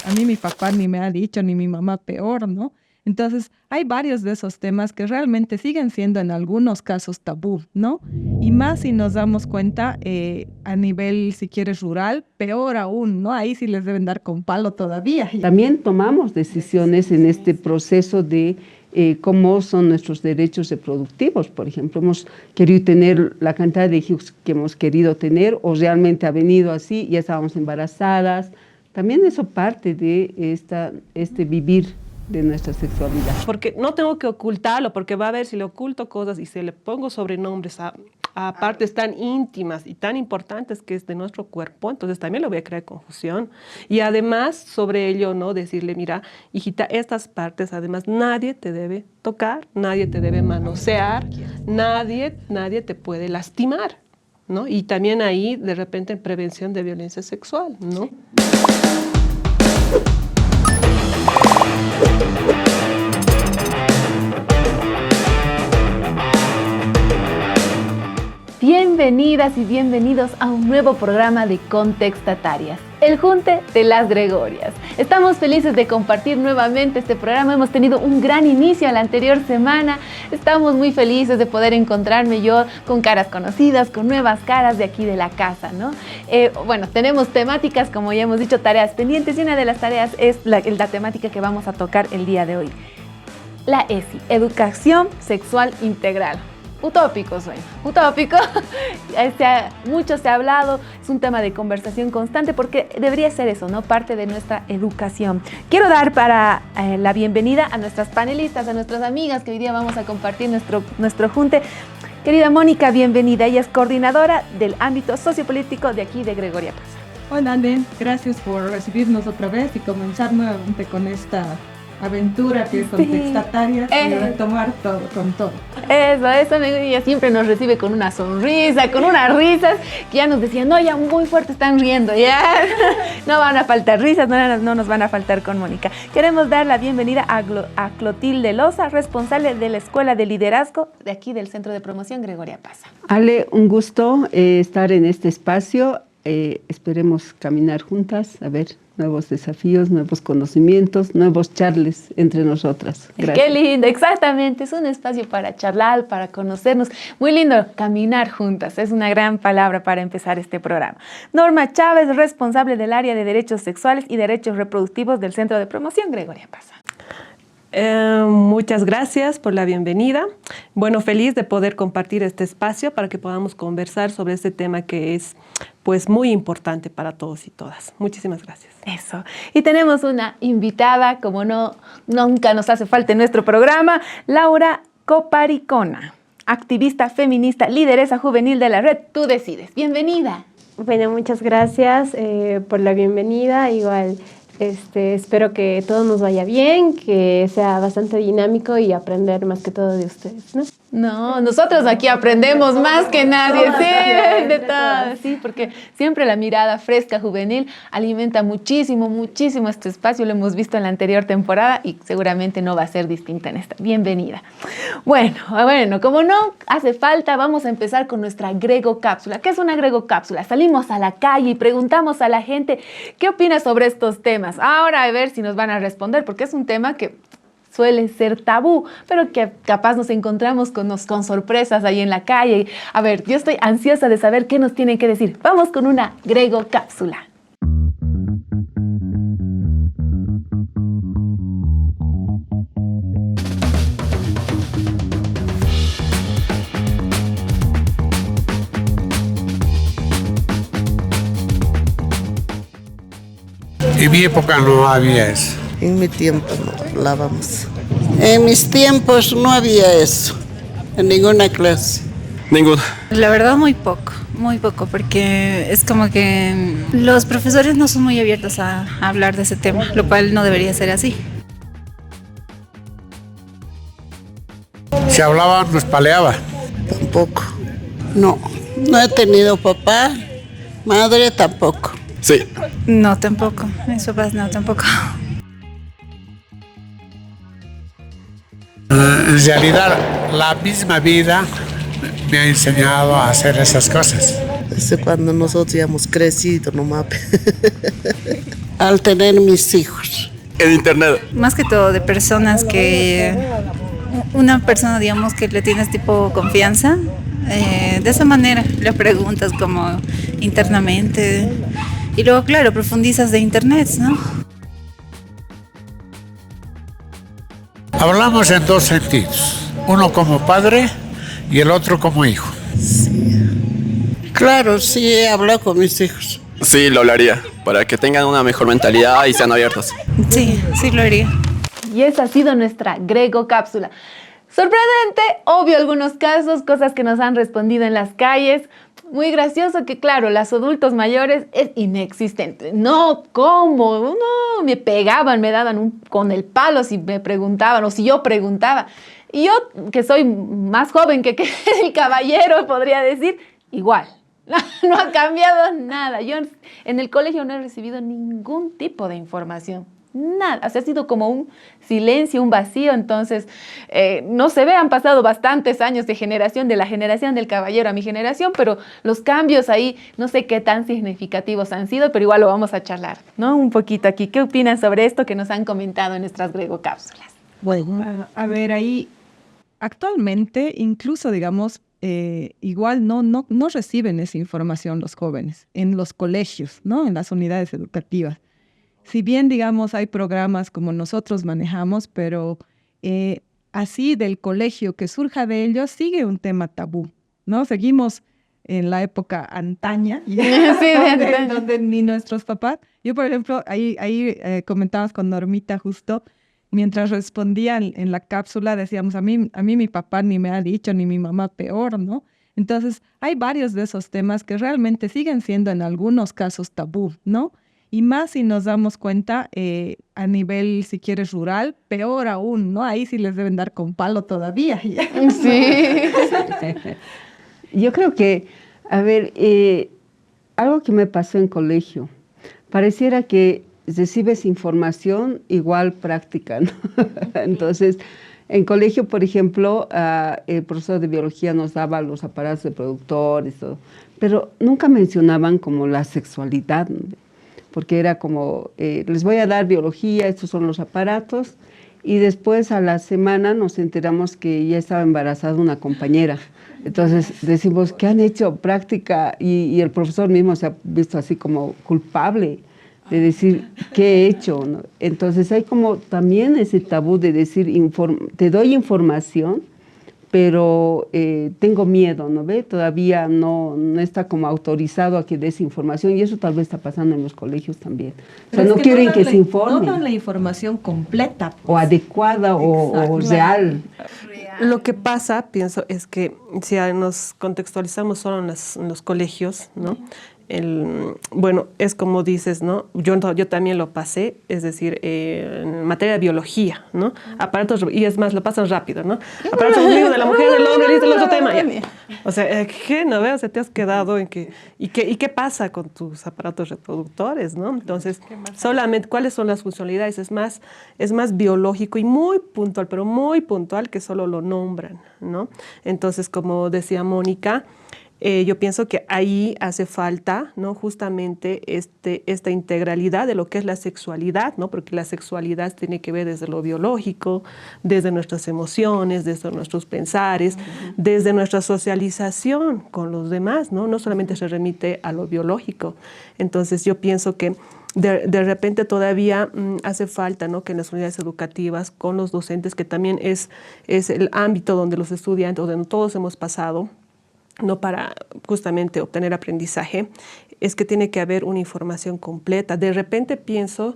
A mí mi papá ni me ha dicho, ni mi mamá peor, ¿no? Entonces, hay varios de esos temas que realmente siguen siendo en algunos casos tabú, ¿no? Y más si nos damos cuenta a nivel, si quieres, rural, peor aún, ¿no? Ahí sí les deben dar con palo todavía. También tomamos decisiones en este proceso de cómo son nuestros derechos reproductivos. Por ejemplo, hemos querido tener la cantidad de hijos que hemos querido tener, o realmente ha venido así, ya estábamos embarazadas. También eso parte de este vivir de nuestra sexualidad. Porque no tengo que ocultarlo, porque va a ver si le oculto cosas y si le pongo sobrenombres a partes tan íntimas y tan importantes que es de nuestro cuerpo, entonces también le voy a crear confusión. Y además sobre ello, ¿no? Decirle, mira, hijita, estas partes además nadie te debe tocar, nadie te debe manosear, nadie te puede lastimar, ¿no? Y también ahí, de repente, en prevención de violencia sexual, ¿no? Bienvenidas y bienvenidos a un nuevo programa de Contextatarias, el Junte de las Gregorias. Estamos felices de compartir nuevamente este programa. Hemos tenido un gran inicio la anterior semana. Estamos muy felices de poder encontrarme yo con caras conocidas, con nuevas caras de aquí de la casa, ¿no? Bueno, tenemos temáticas, como ya hemos dicho, tareas pendientes, y una de las tareas es la temática que vamos a tocar el día de hoy. La ESI, Educación Sexual Integral. Utópico suena, utópico. Mucho se ha hablado, es un tema de conversación constante porque debería ser eso, ¿no? Parte de nuestra educación. Quiero dar para la bienvenida a nuestras panelistas, a nuestras amigas que hoy día vamos a compartir nuestro junte. Querida Mónica, bienvenida. Ella es coordinadora del ámbito sociopolítico de aquí de Gregoria Paz. Hola, Ande. Gracias por recibirnos otra vez y comenzar nuevamente con esta aventura que es Contextatarias y retomar todo con todo. Eso, ella siempre nos recibe con una sonrisa, con unas risas, que ya nos decían, no, ya muy fuerte están riendo, ya no van a faltar risas, no nos van a faltar con Mónica. Queremos dar la bienvenida a Clotilde Loza, responsable de la Escuela de Liderazgo de aquí del Centro de Promoción Gregoria Paz. Ale, un gusto estar en este espacio. esperemos caminar juntas, a ver, nuevos desafíos, nuevos conocimientos, nuevos charles entre nosotras. Gracias. Qué lindo, exactamente, es un espacio para charlar, para conocernos. Muy lindo, caminar juntas, es una gran palabra para empezar este programa. Norma Chávez, responsable del área de Derechos Sexuales y Derechos Reproductivos del Centro de Promoción Gregoria Pasa. Muchas gracias por la bienvenida. Bueno, feliz de poder compartir este espacio para que podamos conversar sobre este tema que es pues muy importante para todos y todas. Muchísimas gracias. Eso. Y tenemos una invitada, como nunca nos hace falta en nuestro programa, Laura Coparicona, activista feminista, lideresa juvenil de la red Tú Decides. Bienvenida. Bueno, muchas gracias por la bienvenida. Igual espero que todo nos vaya bien, que sea bastante dinámico y aprender más que todo de ustedes, ¿no? No, nosotros aquí aprendemos más que nadie, sí, de todo, sí, porque siempre la mirada fresca, juvenil, alimenta muchísimo, muchísimo este espacio, lo hemos visto en la anterior temporada y seguramente no va a ser distinta en esta. Bienvenida. Bueno, como no hace falta, vamos a empezar con nuestra Grego Cápsula. ¿Qué es una Grego Cápsula? Salimos a la calle y preguntamos a la gente qué opina sobre estos temas. Ahora a ver si nos van a responder, porque es un tema que suele ser tabú, pero que capaz nos encontramos con sorpresas ahí en la calle. A ver, yo estoy ansiosa de saber qué nos tienen que decir. Vamos con una Grego Cápsula. En mi época no había eso. En mi tiempo no hablábamos. En mis tiempos no había eso, en ninguna clase. Ninguna. La verdad muy poco, porque es como que los profesores no son muy abiertos a hablar de ese tema, lo cual no debería ser así. Si hablaban, nos paleaba. Tampoco. No he tenido papá, madre tampoco. Sí. No, tampoco. Mis papás no, tampoco. En realidad, la misma vida me ha enseñado a hacer esas cosas. Desde cuando nosotros ya hemos crecido nomás. Al tener mis hijos. En internet. Más que todo de personas que... Una persona, digamos, que le tienes tipo confianza. De esa manera le preguntas como internamente. Y luego, claro, profundizas de internet, ¿no? Hablamos en dos sentidos. Uno como padre y el otro como hijo. Sí. Claro, sí he hablado con mis hijos. Sí, lo hablaría, para que tengan una mejor mentalidad y sean abiertos. Sí, sí lo haría. Y esa ha sido nuestra Grego Cápsula. Sorprendente, obvio algunos casos, cosas que nos han respondido en las calles. Muy gracioso que, claro, los adultos mayores es inexistente. No, ¿cómo? No, me pegaban, me daban con el palo si me preguntaban o si yo preguntaba. Y yo, que soy más joven que el caballero, podría decir, igual. No ha cambiado nada. Yo en el colegio no he recibido ningún tipo de información. Nada, o sea, ha sido como un silencio, un vacío, entonces no se ve, han pasado bastantes años de la generación del caballero a mi generación, pero los cambios ahí no sé qué tan significativos han sido, pero igual lo vamos a charlar, ¿no? Un poquito aquí. ¿Qué opinan sobre esto que nos han comentado en nuestras Grego Cápsulas? Bueno, a ver, ahí actualmente incluso, digamos, igual no reciben esa información los jóvenes en los colegios, ¿no? En las unidades educativas. Si bien, digamos, hay programas como nosotros manejamos, pero así del colegio que surja de ellos sigue un tema tabú, ¿no? Seguimos en la época antaña, Sí, donde ni nuestros papás. Yo, por ejemplo, ahí comentabas con Normita justo, mientras respondían en la cápsula, decíamos, a mí mi papá ni me ha dicho, ni mi mamá peor, ¿no? Entonces, hay varios de esos temas que realmente siguen siendo en algunos casos tabú, ¿no? Y más si nos damos cuenta a nivel, si quieres, rural, peor aún, ¿no? Ahí sí les deben dar con palo todavía. Sí. Yo creo que, a ver, algo que me pasó en colegio, pareciera que recibes información igual práctica, ¿no? Entonces, en colegio, por ejemplo, el profesor de biología nos daba los aparatos reproductores, todo. pero nunca mencionaban como la sexualidad, ¿no? Porque era como, les voy a dar biología, estos son los aparatos, y después a la semana nos enteramos que ya estaba embarazada una compañera. Entonces decimos, ¿qué han hecho? Práctica, y el profesor mismo se ha visto así como culpable de decir, ¿qué he hecho? ¿No? Entonces hay como también ese tabú de decir, te doy información, pero tengo miedo, ¿no ve? Todavía no está como autorizado a que des información, y eso tal vez está pasando en los colegios también. O sea, no quieren que se informe. No dan la información completa. Pues. O adecuada o real. Lo que pasa, pienso, es que si nos contextualizamos solo en los colegios, ¿no? Bueno, es como dices, ¿no? Yo también lo pasé, es decir, en materia de biología, ¿no? Aparatos, y es más, lo pasan rápido, ¿no? Aparatos reproductivos de la mujer, del hombre, listo, el otro tema. Ya. O sea, ¿qué? ¿No ves? O sea, te has quedado en que... ¿Y qué pasa con tus aparatos reproductores, no? Entonces, solamente, ¿cuáles son las funcionalidades? Es más biológico y muy puntual, pero muy puntual, que solo lo nombran, ¿no? Entonces, como decía Mónica, yo pienso que ahí hace falta, ¿no? Justamente esta integralidad de lo que es la sexualidad, ¿no? Porque la sexualidad tiene que ver desde lo biológico, desde nuestras emociones, desde nuestros pensares, desde nuestra socialización con los demás, ¿no? No solamente se remite a lo biológico. Entonces yo pienso que de repente todavía hace falta, ¿no? Que en las unidades educativas, con los docentes, que también es el ámbito donde los estudiantes, donde todos hemos pasado, no para justamente obtener aprendizaje, es que tiene que haber una información completa. De repente pienso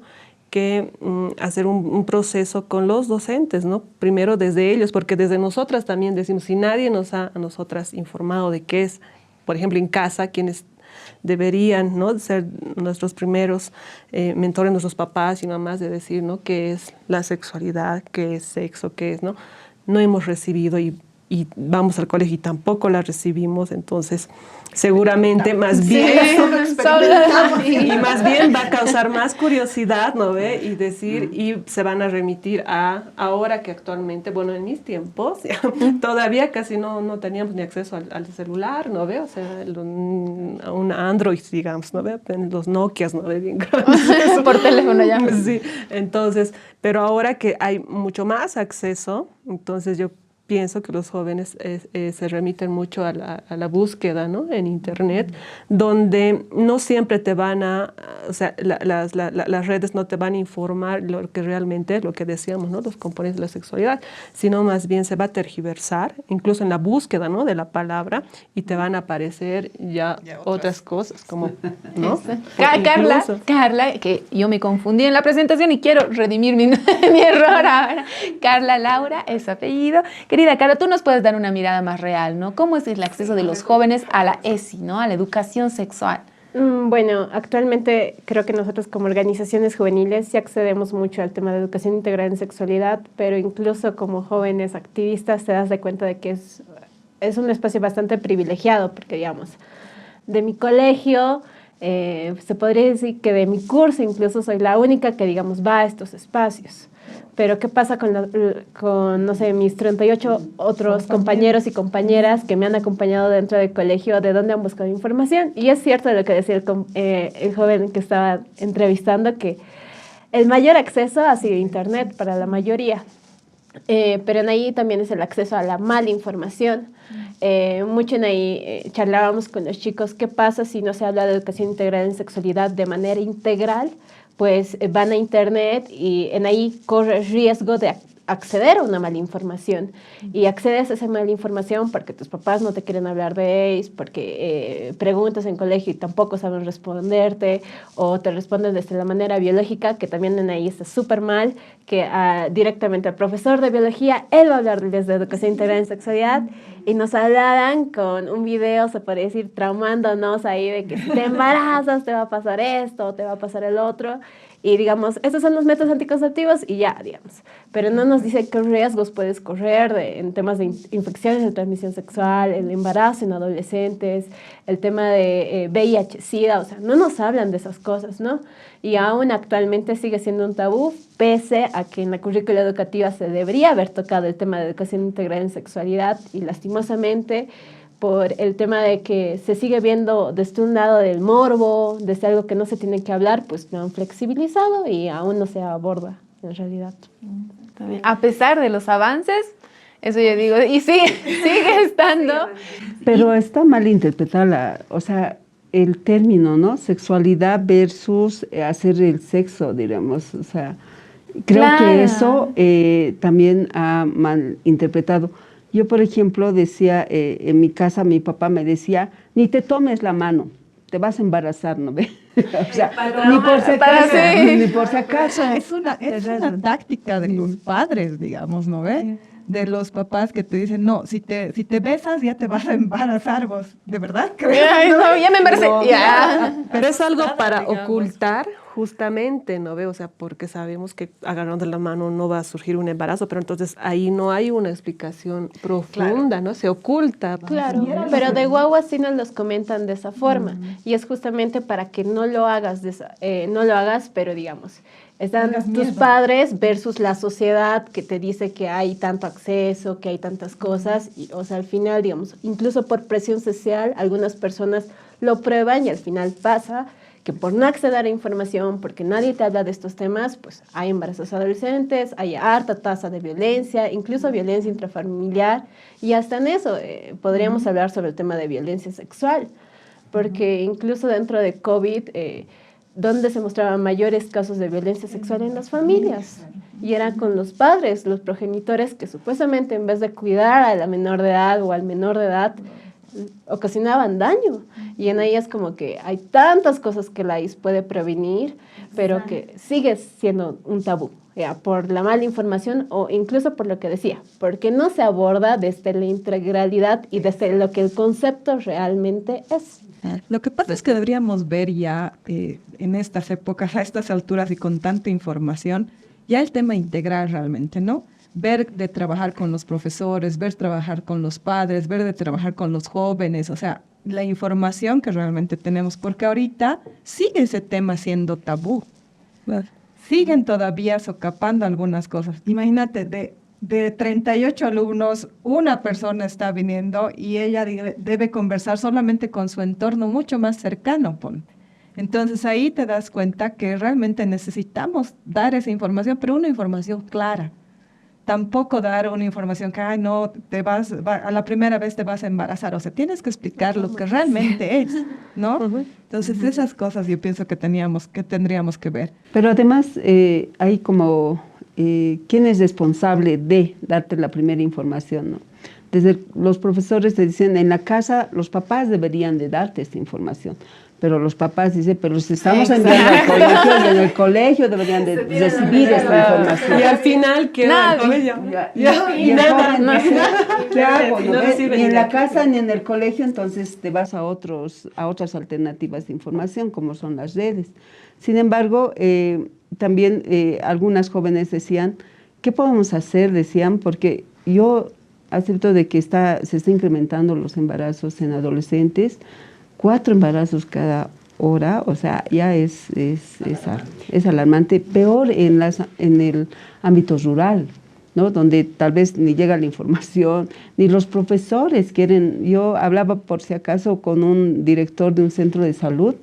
que hacer un proceso con los docentes, ¿no? Primero desde ellos, porque desde nosotras también decimos, si nadie nos ha a nosotras informado de qué es, por ejemplo, en casa, quienes deberían, ¿no? ser nuestros primeros mentores, nuestros papás y mamás, de decir, ¿no? qué es la sexualidad, qué es sexo, qué es, ¿no? No hemos recibido y vamos al colegio y tampoco la recibimos, entonces seguramente más bien y más bien va a causar más curiosidad, ¿no ve? Y decir, y se van a remitir a ahora que actualmente, bueno, en mis tiempos todavía casi no teníamos ni acceso al celular, ¿no ve? O sea, a un Android, digamos, ¿no ve? Los Nokias, ¿no ve? Bien grandes. Por teléfono ya. Sí, entonces, pero ahora que hay mucho más acceso, entonces yo pienso que los jóvenes se remiten mucho a la búsqueda, ¿no? En Internet, donde no siempre te van o sea, las redes no te van a informar lo que realmente es, lo que decíamos, ¿no? Los componentes de la sexualidad, sino más bien se va a tergiversar, incluso en la búsqueda, ¿no? De la palabra, y te van a aparecer ya otras cosas, como, ¿no? Carla, que yo me confundí en la presentación y quiero redimir mi error ahora. Carla Laura es su apellido. Querida Carla, tú nos puedes dar una mirada más real, ¿no? ¿Cómo es el acceso de los jóvenes a la ESI, ¿no? A la educación sexual? Bueno, actualmente creo que nosotros como organizaciones juveniles sí accedemos mucho al tema de educación integral en sexualidad, pero incluso como jóvenes activistas te das de cuenta de que es un espacio bastante privilegiado, porque digamos, de mi colegio, se podría decir que de mi curso incluso soy la única que, digamos, va a estos espacios. Pero ¿qué pasa con, no sé, mis 38 otros compañeros y compañeras que me han acompañado dentro del colegio, de dónde han buscado información? Y es cierto lo que decía el joven que estaba entrevistando, que el mayor acceso ha sido Internet para la mayoría. Pero en ahí también es el acceso a la mala información. Mucho en ahí charlábamos con los chicos, ¿qué pasa si no se habla de educación integral en sexualidad de manera integral? Pues van a Internet y en ahí corre riesgo de acceder a una mala información. Y accedes a esa mala información porque tus papás no te quieren hablar de ellos, porque preguntas en colegio y tampoco saben responderte, o te responden desde la manera biológica, que también en ahí está súper mal, que directamente al profesor de biología, él va a hablar desde educación integral en sexualidad, y nos hablaban con un video, se puede decir, traumándonos ahí de que si te embarazas te va a pasar esto, te va a pasar el otro. Y digamos, estos son los métodos anticonceptivos y ya, digamos. Pero no nos dice qué riesgos puedes correr en temas de infecciones de transmisión sexual, el embarazo en adolescentes, el tema de VIH, SIDA, o sea, no nos hablan de esas cosas, ¿no? Y aún actualmente sigue siendo un tabú, pese a que en la currícula educativa se debería haber tocado el tema de educación integral en sexualidad, y lastimosamente por el tema de que se sigue viendo desde un lado del morbo, desde algo que no se tiene que hablar, pues lo han flexibilizado y aún no se aborda en realidad. A pesar de los avances, eso yo digo, y sigue estando. Pero está mal interpretada, o sea, el término, ¿no? Sexualidad versus hacer el sexo, diríamos, o sea, creo que eso también ha mal interpretado. Yo, por ejemplo, decía, en mi casa mi papá me decía, ni te tomes la mano, te vas a embarazar, ¿no ve? O sea, ni por si acaso, ni por si acaso. Es una táctica de los padres, digamos, ¿no ve? De los papás que te dicen, no, si te besas ya te vas a embarazar vos. ¿De verdad crees? Ay, no, ya me embaracé. No, Ya. Pero es algo para digamos. ocultar justamente, ¿no ve? O sea, porque sabemos que agarrando la mano no va a surgir un embarazo, pero entonces ahí no hay una explicación profunda, ¿no? Se oculta. Claro, pero de guagua sí nos los comentan de esa forma y es justamente para que no lo hagas, no lo hagas, pero digamos, están tus padres versus la sociedad que te dice que hay tanto acceso, que hay tantas cosas, y, o sea, al final, digamos, incluso por presión social, algunas personas lo prueban y al final pasa que por no acceder a información, porque nadie te habla de estos temas, pues hay embarazos adolescentes, hay harta tasa de violencia, incluso violencia intrafamiliar, y hasta en eso podríamos hablar sobre el tema de violencia sexual, porque incluso dentro de COVID, donde se mostraban mayores casos de violencia sexual en las familias, y eran con los padres, los progenitores, que supuestamente en vez de cuidar a la menor de edad o al menor de edad, ocasionaban daño. Y en ahí es como que hay tantas cosas que la IS puede prevenir, pero que sigue siendo un tabú, por la mala información o incluso por lo que decía, porque no se aborda desde la integralidad y desde lo que el concepto realmente es. Lo que pasa es que deberíamos ver ya en estas épocas, a estas alturas y con tanta información, ya el tema integral realmente, ¿no? Ver de trabajar con los profesores, ver trabajar con los padres, ver de trabajar con los jóvenes, o sea, la información que realmente tenemos, porque ahorita sigue ese tema siendo tabú. Siguen todavía socapando algunas cosas. Imagínate, de 38 alumnos, una persona está viniendo y ella debe conversar solamente con su entorno mucho más cercano, ponte. Entonces ahí te das cuenta que realmente necesitamos dar esa información, pero una información clara. Tampoco dar una información que, ay, no, a la primera vez te vas a embarazar. O sea, tienes que explicar lo que realmente es, ¿no? Entonces, esas cosas yo pienso que tendríamos que ver. Pero además hay como, ¿quién es responsable de darte la primera información, no? Desde los profesores te dicen, en la casa los papás deberían de darte esta información. Pero los papás dicen, pero los estamos enviando al colegio y en el colegio deberían de recibir esta información. Y al final queda el colegio. Y nada, ¿qué hago? Ni en la casa ni en el colegio, entonces te vas a otras alternativas de información, como son las redes. Sin embargo, también algunas jóvenes decían, ¿qué podemos hacer? Decían, porque yo acepto de que se está incrementando los embarazos en adolescentes, 4 embarazos cada hora, o sea, ya es alarmante. Peor en el ámbito rural, ¿no? Donde tal vez ni llega la información, ni los profesores quieren. Yo hablaba por si acaso con un director de un centro de salud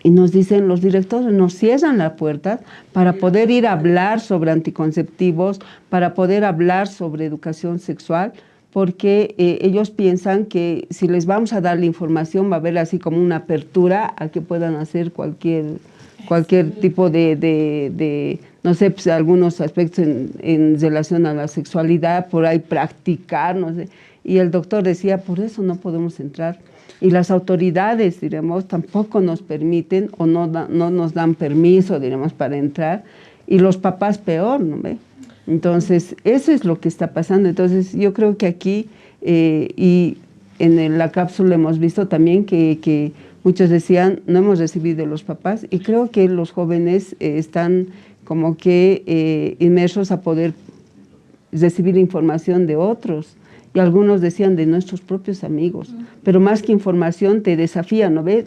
y nos dicen, los directores nos cierran la puerta para poder ir a hablar sobre anticonceptivos, para poder hablar sobre educación sexual, porque ellos piensan que si les vamos a dar la información va a haber así como una apertura a que puedan hacer cualquier tipo de no sé, pues, algunos aspectos en relación a la sexualidad, por ahí practicar, no sé. Y el doctor decía, por eso no podemos entrar. Y las autoridades, diremos, tampoco nos permiten o no nos dan permiso, diremos, para entrar. Y los papás peor, ¿no ve? Entonces, eso es lo que está pasando. Entonces, yo creo que aquí, y en la cápsula hemos visto también que muchos decían, no hemos recibido de los papás, y creo que los jóvenes están como que inmersos a poder recibir información de otros, y algunos decían de nuestros propios amigos, pero más que información te desafían, ¿no ve?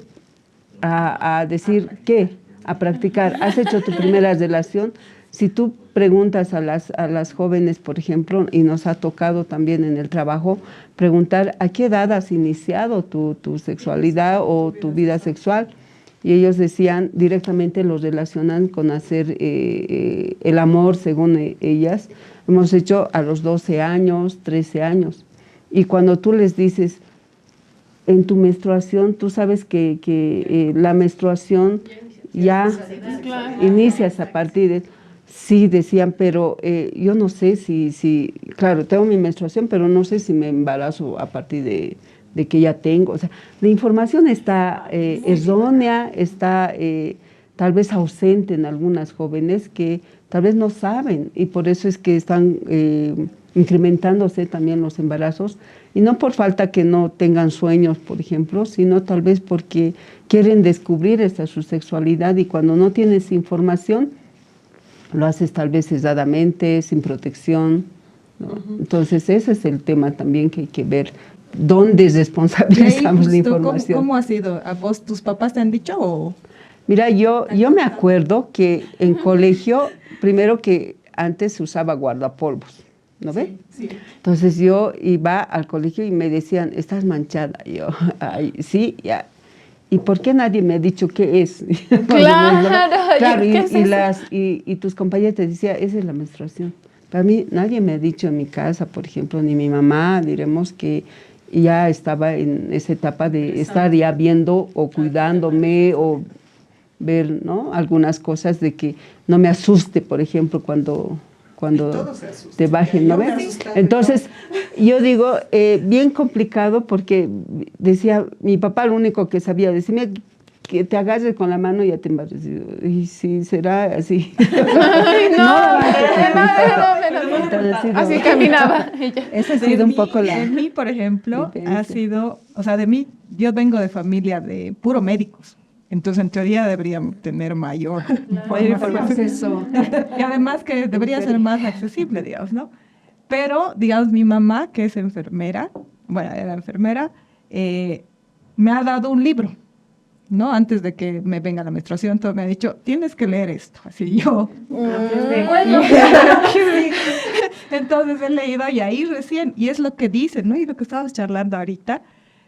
A decir, ¿qué? A practicar. ¿Has hecho tu primera relación? Si tú preguntas a las jóvenes, por ejemplo, y nos ha tocado también en el trabajo, preguntar a qué edad has iniciado tu sexualidad o tu vida sexual, y ellos decían, directamente lo relacionan con hacer el amor, según ellas. Hemos hecho a los 12 años, 13 años. Y cuando tú les dices, en tu menstruación, tú sabes que la menstruación ya inicias a partir de... Sí, decían, pero yo no sé si, claro, tengo mi menstruación, pero no sé si me embarazo a partir de que ya tengo. O sea, la información está errónea, está tal vez ausente en algunas jóvenes que tal vez no saben, y por eso es que están incrementándose también los embarazos, y no por falta que no tengan sueños, por ejemplo, sino tal vez porque quieren descubrir su sexualidad, y cuando no tienes información, lo haces tal vez cesadamente, sin protección, ¿no? Entonces ese es el tema también que hay que ver, dónde responsabilizamos la información. ¿Cómo ha sido? ¿A vos tus papás te han dicho o...? Mira, yo me acuerdo que en colegio, primero que antes se usaba guardapolvos, ¿no ves? Sí. Entonces yo iba al colegio y me decían, estás manchada. Y yo, ay, sí, ya. ¿Y por qué nadie me ha dicho qué es? Claro, y tus compañeros te decían, esa es la menstruación. Para mí, nadie me ha dicho en mi casa, por ejemplo, ni mi mamá, diremos que ya estaba en esa etapa de estar ya viendo o cuidándome o ver, ¿no?, algunas cosas de que no me asuste, por ejemplo, cuando te bajen, ¿no ves? Entonces, yo digo, bien complicado, porque decía, mi papá lo único que sabía, decía, que te agarres con la mano y ya te embarazas. Y sí, será así. Ay, no, así caminaba ella. Esa ha sido un poco la... De mí, por ejemplo, ha sido, o sea, de mí, yo vengo de familia de puro médicos. Entonces, en teoría, deberían tener mayor acceso. Y además que debería ser más accesible, digamos, ¿no? Pero, digamos, mi mamá, que es enfermera, bueno, era enfermera, me ha dado un libro, ¿no? Antes de que me venga la menstruación, todo me ha dicho, tienes que leer esto. Así yo... Entonces he leído y ahí recién, y es lo que dicen, ¿no? Y lo que estábamos charlando ahorita,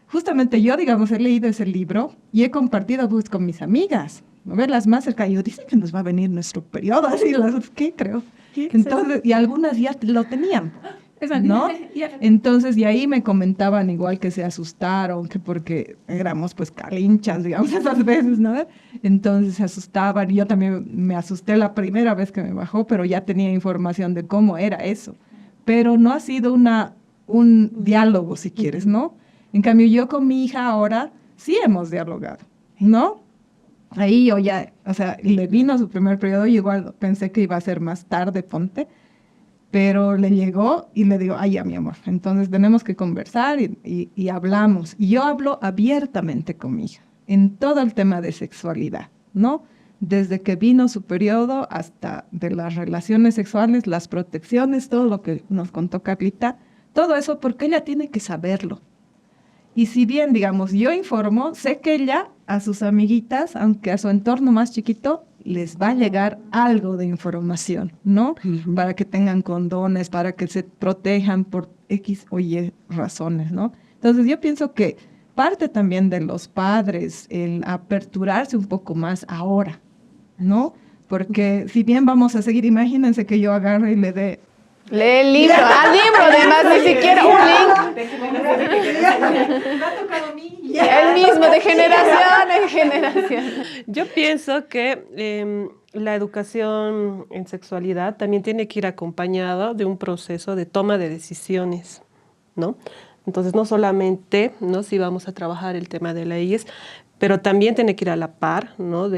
justamente yo, digamos, he leído ese libro y he compartido pues, con mis amigas, ¿no? Ver las más cerca. Y yo, dicen que nos va a venir nuestro periodo, así, ¿qué creo? Entonces, y algunas ya lo tenían, ¿no? Entonces, y ahí me comentaban igual que se asustaron, que porque éramos pues calinchas, digamos, esas veces, ¿no? Entonces se asustaban, y yo también me asusté la primera vez que me bajó, pero ya tenía información de cómo era eso. Pero no ha sido un diálogo, si quieres, ¿no? En cambio, yo con mi hija ahora sí hemos dialogado, ¿no? Ahí yo ya, o sea, le vino su primer periodo, y igual pensé que iba a ser más tarde, ponte, pero le llegó y le digo, ay, ya, mi amor, entonces tenemos que conversar y hablamos. Y yo hablo abiertamente con mi hija en todo el tema de sexualidad, ¿no? Desde que vino su periodo hasta de las relaciones sexuales, las protecciones, todo lo que nos contó Carlita, todo eso porque ella tiene que saberlo. Y si bien, digamos, yo informo, sé que ella a sus amiguitas, aunque a su entorno más chiquito, les va a llegar algo de información, ¿no? Para que tengan condones, para que se protejan por X o Y razones, ¿no? Entonces yo pienso que parte también de los padres el aperturarse un poco más ahora, ¿no? Porque si bien vamos a seguir, imagínense que yo agarre y le dé... Lee el libro, libro, además, ni siquiera un link. Me ha tocado a mí. El mismo, de generación en generación. Yo pienso que la educación en sexualidad también tiene que ir acompañado de un proceso de toma de decisiones, ¿no? Entonces, no solamente, ¿no?, si vamos a trabajar el tema de leyes, pero también tiene que ir a la par, ¿no?,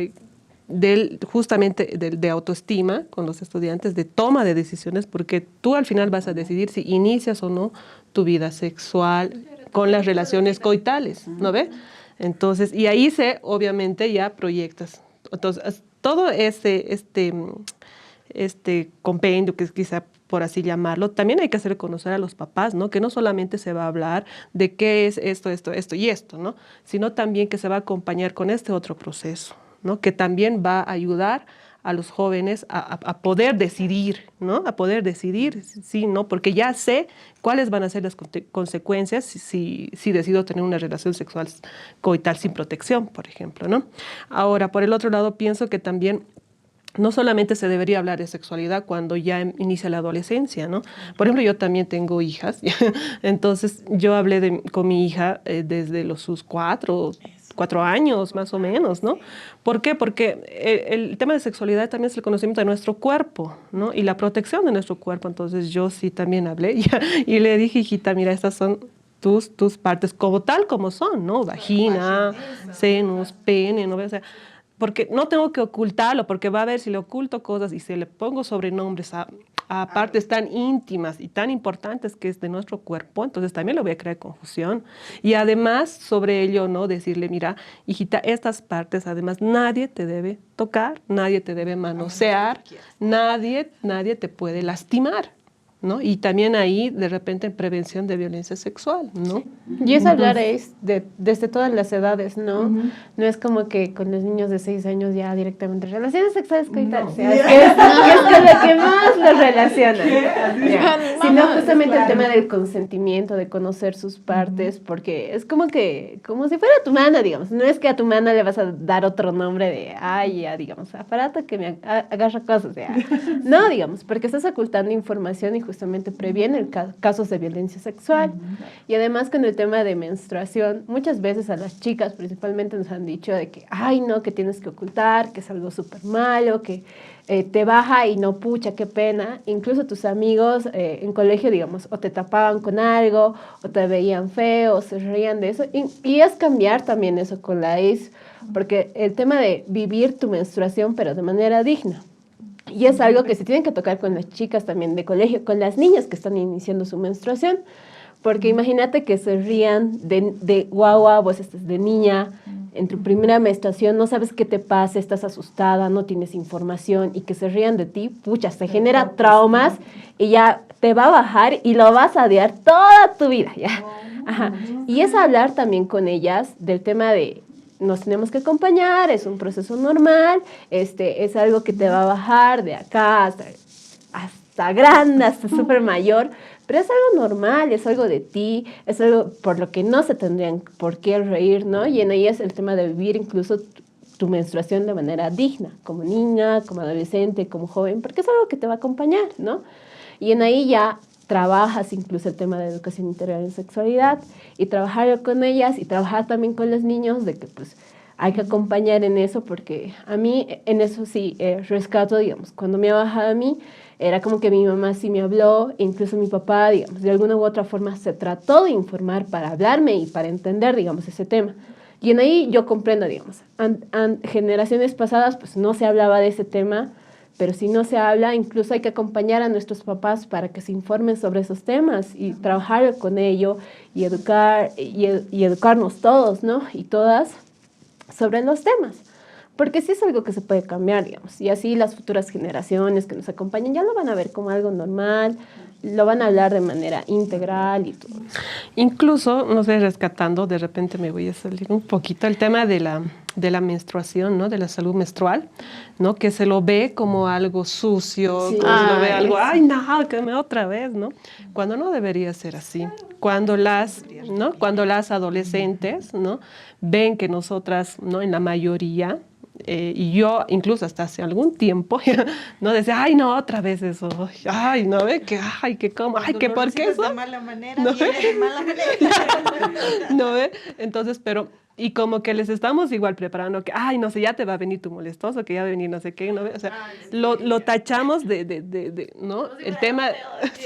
justamente de autoestima con los estudiantes, de toma de decisiones, porque tú al final vas a decidir si inicias o no tu vida sexual con las relaciones coitales, ¿no ve? Entonces, y ahí obviamente ya proyectas. Entonces, todo este compendio, que es quizá por así llamarlo, también hay que hacer conocer a los papás, ¿no? Que no solamente se va a hablar de qué es esto y esto, ¿no? Sino también que se va a acompañar con este otro proceso, ¿no? Que también va a ayudar a los jóvenes a poder decidir, ¿no? A poder decidir, sí, ¿no? Porque ya sé cuáles van a ser las consecuencias si decido tener una relación sexual coital sin protección, por ejemplo, ¿no? Ahora, por el otro lado, pienso que también no solamente se debería hablar de sexualidad cuando ya inicia la adolescencia, ¿no? Por ejemplo, yo también tengo hijas, entonces yo hablé con mi hija desde sus 4 años más o menos, ¿no? ¿Por qué? Porque el tema de sexualidad también es el conocimiento de nuestro cuerpo, ¿no? Y la protección de nuestro cuerpo. Entonces yo sí también hablé y le dije, hijita, mira, estas son tus partes como tal como son, ¿no? Vagina, senos, pene, ¿no? O sea, porque no tengo que ocultarlo, porque va a ver si le oculto cosas y si le pongo sobrenombres a partes tan íntimas y tan importantes que es de nuestro cuerpo, entonces también le voy a crear confusión. Y además sobre ello, ¿no? Decirle, mira, hijita, estas partes además nadie te debe tocar, nadie te debe manosear, nadie te puede lastimar, ¿no? Y también ahí, de repente, en prevención de violencia sexual, ¿no? Y es hablar desde todas las edades, ¿no? No es como que con los niños de 6 años ya directamente relaciones sexuales coitales, que es con lo que más los relacionan. Sino justamente el tema del consentimiento, de conocer sus partes, porque es como si fuera tu mano, digamos. No es que a tu mano le vas a dar otro nombre de, ya, digamos, aparato que me agarra cosas, ya. No, digamos, porque estás ocultando información y justamente previene casos de violencia sexual. Y además con el tema de menstruación, muchas veces a las chicas principalmente nos han dicho de que, no, que tienes que ocultar, que es algo súper malo, que te baja y no, pucha, qué pena. Incluso tus amigos en colegio, digamos, o te tapaban con algo, o te veían feo, o se reían de eso. Y es cambiar también eso con la ACE, porque el tema de vivir tu menstruación, pero de manera digna. Y es algo que se tiene que tocar con las chicas también de colegio, con las niñas que están iniciando su menstruación, porque imagínate que se rían de guagua, vos estás de niña, en tu primera menstruación, no sabes qué te pasa, estás asustada, no tienes información, y que se rían de ti, pucha, se genera traumas y ya te va a bajar y lo vas a odiar toda tu vida, ¿ya? Ajá. Y es hablar también con ellas del tema de nos tenemos que acompañar, es un proceso normal, es algo que te va a bajar de acá hasta grande, hasta súper mayor, pero es algo normal, es algo de ti, es algo por lo que no se tendrían por qué reír, ¿no? Y en ahí es el tema de vivir incluso tu menstruación de manera digna, como niña, como adolescente, como joven, porque es algo que te va a acompañar, ¿no? Y en ahí ya trabajas incluso el tema de educación integral en sexualidad y trabajar con ellas y trabajar también con los niños de que pues hay que acompañar en eso, porque a mí en eso sí rescato, digamos, cuando me ha bajado a mí era como que mi mamá sí me habló, incluso mi papá, digamos, de alguna u otra forma se trató de informar para hablarme y para entender, digamos, ese tema. Y en ahí yo comprendo, digamos, generaciones pasadas pues no se hablaba de ese tema, pero si no se habla, incluso hay que acompañar a nuestros papás para que se informen sobre esos temas y trabajar con ello y educarnos todos, ¿no? Y todas sobre los temas. Porque sí es algo que se puede cambiar, digamos. Y así las futuras generaciones que nos acompañen ya lo van a ver como algo normal, lo van a hablar de manera integral y todo. Incluso, no sé, rescatando, de repente me voy a salir un poquito, el tema de la menstruación, ¿no? De la salud menstrual, ¿no? Que se lo ve como algo sucio, sí. Se lo ve algo, no, que me otra vez, ¿no? Cuando no debería ser así. Cuando las adolescentes, ¿no? Ven que nosotras, ¿no? En la mayoría, y yo incluso hasta hace algún tiempo, no decía, no, otra vez eso, no ve que, que cómo, que por qué eso. De mala manera, ¿no? De mala manera. ¿No ve? Entonces, pero, y como que les estamos igual preparando que, no sé, ya te va a venir tu molestoso, que ya va a venir no sé qué, ¿no ve? O sea, lo tachamos de ¿no? El tema,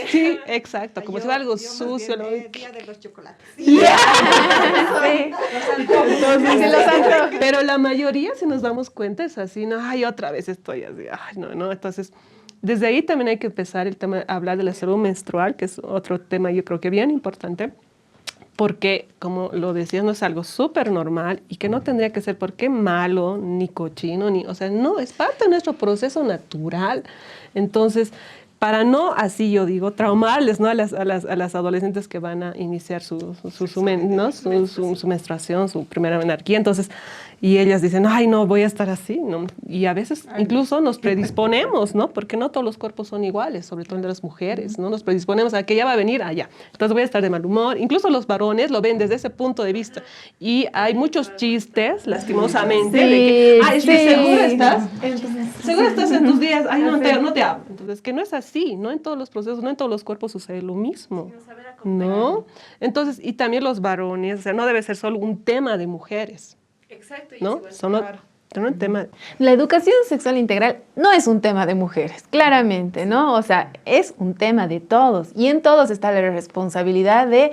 sí, exacto, como si fuera algo sucio, ¿no? El día de los chocolates. Yeah. Sí. Entonces, pero la mayoría, si nos damos cuenta, es así, no, otra vez estoy así, no, entonces, desde ahí también hay que empezar el tema, hablar de la salud menstrual, que es otro tema yo creo que bien importante, porque, como lo decías, no es algo súper normal y que no tendría que ser porque malo, ni cochino, o sea, no, es parte de nuestro proceso natural. Entonces, para no, así yo digo, traumarles, ¿no? a las adolescentes que van a iniciar su menstruación, su primera menarquía. Entonces, y ellas dicen, ay, no, voy a estar así, ¿no? Y a veces incluso nos predisponemos, ¿no? Porque no todos los cuerpos son iguales, sobre todo el de las mujeres, ¿no? Nos predisponemos a que ella va a venir allá, entonces voy a estar de mal humor. Incluso los varones lo ven desde ese punto de vista. Y hay muchos chistes, lastimosamente, de que, ay, ¿segura estás? ¿Segura estás en tus días? Ay, no te hablo. Entonces, que no es así, no en todos los procesos, no en todos los cuerpos sucede lo mismo, ¿no? Entonces, y también los varones, o sea, no debe ser solo un tema de mujeres. Exacto. ¿No? Solo un tema. La educación sexual integral no es un tema de mujeres, claramente, ¿no? O sea, es un tema de todos. Y en todos está la responsabilidad de